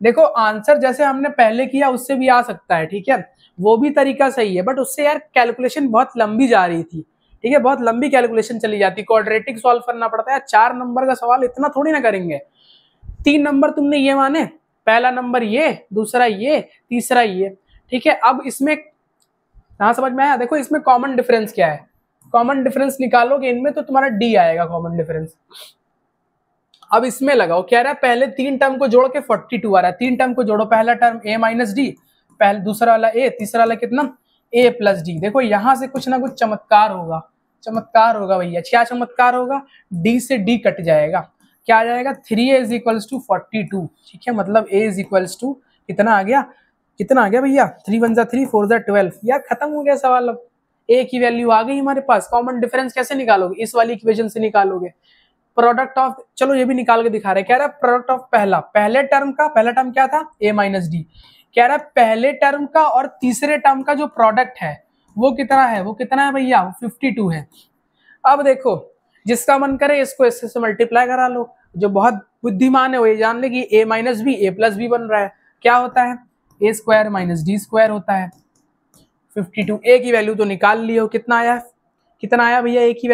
देखो आंसर जैसे हमने पहले किया उससे भी आ सकता है, ठीक है, वो भी तरीका सही है, बट उससे यार कैलकुलेशन बहुत लंबी जा रही थी, ठीक है, बहुत लंबी कैलकुलेशन चली जाती, क्वाड्रेटिक सॉल्व करना पड़ता है, 4 नंबर का सवाल इतना थोड़ी ना करेंगे। 3 नंबर तुमने ये माने, पहला नंबर ये, दूसरा ये, तीसरा ये, ठीक है। अब इसमें हाँ समझ में आया, देखो इसमें कॉमन डिफरेंस क्या है, कॉमन डिफरेंस निकालोगे इनमें तो तुम्हारा डी आएगा कॉमन डिफरेंस। अब इसमें लगाओ, कह रहा है पहले 3 टर्म को जोड़ के 42 आ रहा है, 3 टर्म को जोड़ो, पहला टर्म a माइनस डी, पहले दूसरा वाला a, तीसरा वाला कितना a प्लस डी। देखो यहां से कुछ ना कुछ चमत्कार होगा, चमत्कार होगा भैया, क्या चमत्कार होगा, d से d कट जाएगा, क्या आ जाएगा 3a इज इक्वल्स टू 42, ठीक है, मतलब a इज इक्वल्स टू कितना आ गया, कितना आ गया भैया 3 1 जा 3 4 जा 12। यार खत्म हो गया सवाल, अब a की वैल्यू आ गई हमारे पास। कॉमन डिफरेंस कैसे निकालोगे, इस वाली इक्वेशन से निकालोगे। प्रोडक्ट ऑफ, चलो ये भी निकाल के दिखा रहे हैं, कह रहा है प्रोडक्ट ऑफ पहले टर्म का, पहला टर्म क्या था a माइनस डी, कह रहा है पहले टर्म का और तीसरे टर्म का जो प्रोडक्ट है वो कितना है, वो कितना है भैया 52 है। अब देखो जिसका मन करे इसको इससे से मल्टीप्लाई करा लो, जो बहुत बुद्धिमान है वो ये जान ले कि a minus b a plus b बन रहा है, क्या होता है a square minus d square होता है 52। a की वैल्यू तो निकाल लियो, कितना आया, कितना आया भैया a की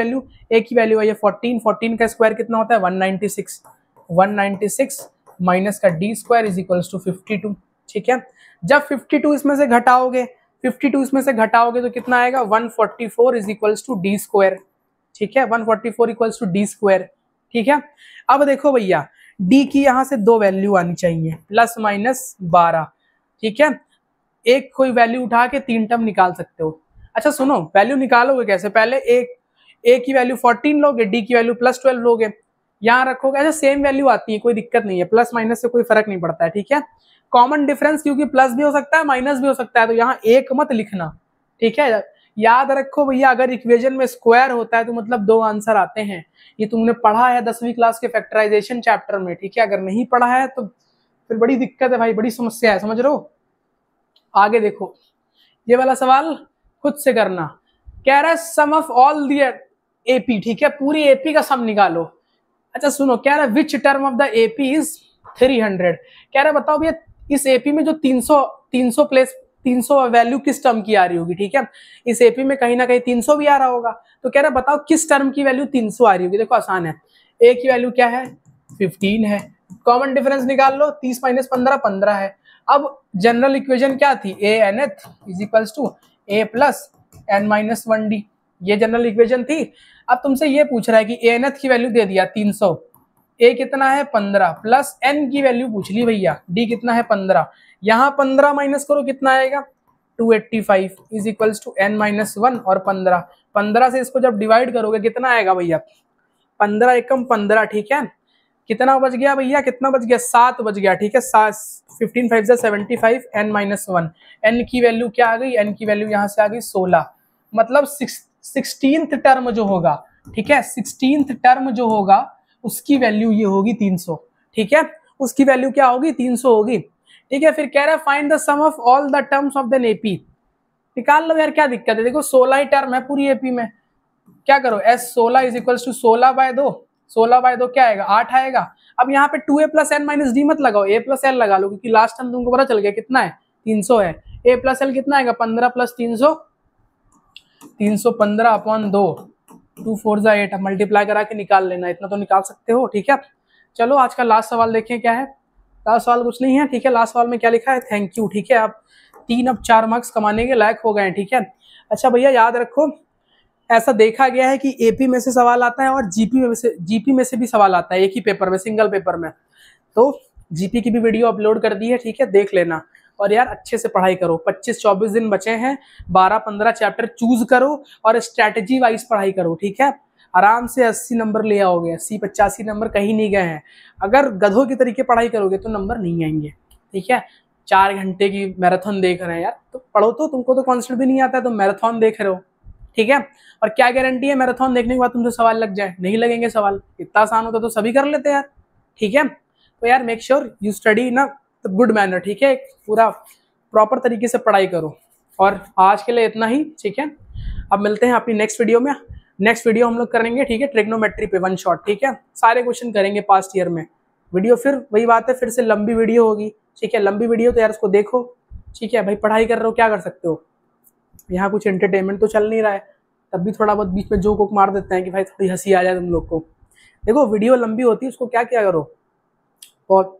वैल्यू आई है 14, 14 का स्क्वायर कितना होता है 196, 196 माइनस का d square is equals to 52, ठीक है। जब 52 इसमें से घटाओगे, 52 इसमें से घटाओगे तो कितना आएगा 144 is equals to d square, ठीक है, 144 इक्वल्स टू डी स्क्वायर, ठीक है। अब देखो भैया d की यहाँ से 2 वैल्यू आनी चाहिए प्लस माइनस 12, ठीक है, एक कोई वैल्यू उठा के 3 टर्म निकाल सकते हो। अच्छा सुनो, वैल्यू निकालोगे कैसे, पहले a की वैल्यू 14 लोगे, d की वैल्यू प्लस 12 लोगे, यहाँ रखोगे, अच्छा सेम वैल्यू आती है कोई दिक्कत नहीं है, प्लस माइनस से कोई फर्क नहीं पड़ता है, ठीक है। कॉमन डिफरेंस क्योंकि प्लस भी हो सकता है माइनस भी हो सकता है, तो यहाँ एक मत लिखना, ठीक है। याद रखो भैया अगर इक्वेशन में स्क्वायर होता है तो मतलब 2 आंसर आते हैं, ये तुमने पढ़ा है 10वीं क्लास के फैक्टराइजेशन चैप्टर में, ठीक है, अगर नहीं पढ़ा है तो फिर बड़ी दिक्कत है भाई, बड़ी समस्या है, समझ रहे हो। आगे देखो ये वाला सवाल खुद से करना, कह रहा है sum of all the AP, ठीक है, पूरी एपी का सम निकालो। अच्छा सुनो, कह रहा है which term of the AP is 300, कह रहा है बताओ भैया इस एपी में जो 300 प्लस 300 वैल्यू किस टर्म की आ रही होगी, ठीक है। इस एपी में कहीं ना कहीं 300 भी आ रहा होगा, तो कह रहा बताओ किस टर्म की वैल्यू 300 आ रही होगी। देखो आसान है, ए की वैल्यू क्या है 15 है, कॉमन डिफरेंस निकाल लो, 30 माइनस 15 15 है। अब जनरल इक्वेशन क्या थी, a nth is equals to a plus n minus 1d, ये जनरल इक्वेशन थी। अब तुमसे ये पूछ रहा है कि ए एन एथ की वैल्यू दे दिया 300, ए कितना है 15 प्लस एन की वैल्यू पूछ ली भैया, डी कितना है 15, यहाँ 15 माइनस करो कितना आएगा 285 is equals to n minus 1 और 15 से इसको जब डिवाइड करोगे कितना आएगा भैया 15 एकम 15, ठीक है। कितना बच गया भैया, कितना बच गया 7 बच गया, ठीक है। 15 5 से 75 एन माइनस 1, एन की वैल्यू क्या आ गई, एन की वैल्यू यहाँ से आ गई 16, मतलब 16th टर्म जो होगा, ठीक है, 16th टर्म जो होगा उसकी वैल्यू ये होगी 300, ठीक है, उसकी वैल्यू क्या होगी 300 होगी, ठीक है। फिर कह रहा है find the sum of all the terms of the AP, निकाल लो यार क्या दिक्कत है, देखो 16 ही टर्म है पूरी एपी में, क्या करो S16 इज इक्वल टू 16/2, 16/2 क्या आएगा 8 आएगा। अब यहाँ पे 2a plus n minus D मत लगाओ, a प्लस एल लगा लो, क्योंकि लास्ट टाइम तुमको पता चल गया कितना है 300 है, a प्लस एल कितना आएगा 15 प्लस 300 315 अपॉन 2, 2 4 8, अब मल्टीप्लाई करा के निकाल लेना, इतना तो निकाल सकते हो, ठीक है। चलो आज का लास्ट सवाल देखें क्या है, लास्ट सवाल कुछ नहीं है, ठीक है। लास्ट सवाल में क्या लिखा है, थैंक यू, ठीक है। आप 3 अब 4 मार्क्स कमाने के लायक हो गए, ठीक है। अच्छा भैया याद रखो, ऐसा देखा गया है कि एपी में से सवाल आता है और जीपी में से भी सवाल आता है एक ही पेपर में, सिंगल पेपर में। तो जीपी की भी वीडियो अपलोड कर दी है, ठीक है, देख लेना। और यार अच्छे से पढ़ाई करो, 25-24 दिन बचे हैं, 12-15 चैप्टर चूज करो और स्ट्रैटेजी वाइज पढ़ाई करो, ठीक है। आराम से 80 नंबर ले आओगे, 80-85 नंबर कहीं नहीं गए हैं। अगर गधों के तरीके पढ़ाई करोगे तो नंबर नहीं आएंगे, ठीक है। 4 घंटे की मैराथन देख रहे हैं यार, तो पढ़ो, तो तुमको तो कॉन्सेप्ट भी नहीं आता है तो मैराथन देख रहे हो, ठीक है। और क्या गारंटी है मैराथन देखने के बाद तुमसे सवाल लग जाए, नहीं लगेंगे सवाल, इतना आसान होता तो सभी कर लेते यार, ठीक है। तो यार मेक श्योर यू स्टडी ना द गुड मैनर, ठीक है, पूरा प्रॉपर तरीके से पढ़ाई करो। और आज के लिए इतना ही, ठीक है। अब मिलते हैं अपनी नेक्स्ट वीडियो में, नेक्स्ट वीडियो हम लोग करेंगे, ठीक है, ट्रिग्नोमेट्री पे 1 शॉट, ठीक है, सारे क्वेश्चन करेंगे पास्ट ईयर में। वीडियो फिर वही बात है, फिर से लंबी वीडियो होगी, ठीक है, लंबी वीडियो तो यार उसको देखो, ठीक है भाई, पढ़ाई कर रहे हो क्या कर सकते हो, यहाँ कुछ एंटरटेनमेंट तो चल नहीं रहा है, तब भी थोड़ा बहुत बीच में जोक वोक मार देते हैं कि भाई थोड़ी हंसी आ जाए तुम लोग को। देखो वीडियो लंबी होती है, उसको क्या किया करो और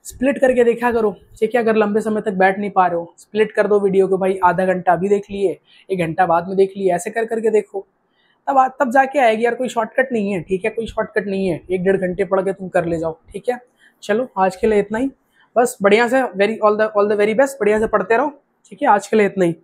स्प्लिट करके देखा करो, ठीक है। अगर लंबे समय तक बैठ नहीं पा रहे हो, स्प्लिट कर दो वीडियो को, भाई आधा घंटा अभी देख लिए, 1 घंटा बाद में देख लिए, ऐसे कर करके देखो, तब जाके आएगी यार। कोई शॉर्टकट नहीं है, ठीक है, कोई शॉर्टकट नहीं है, 1-1.5 घंटे पढ़ के तुम कर ले जाओ, ठीक है। चलो आज के लिए इतना ही, बस बढ़िया से ऑल द वेरी बेस्ट, बढ़िया से पढ़ते रहो, ठीक है। आज के लिए इतना ही।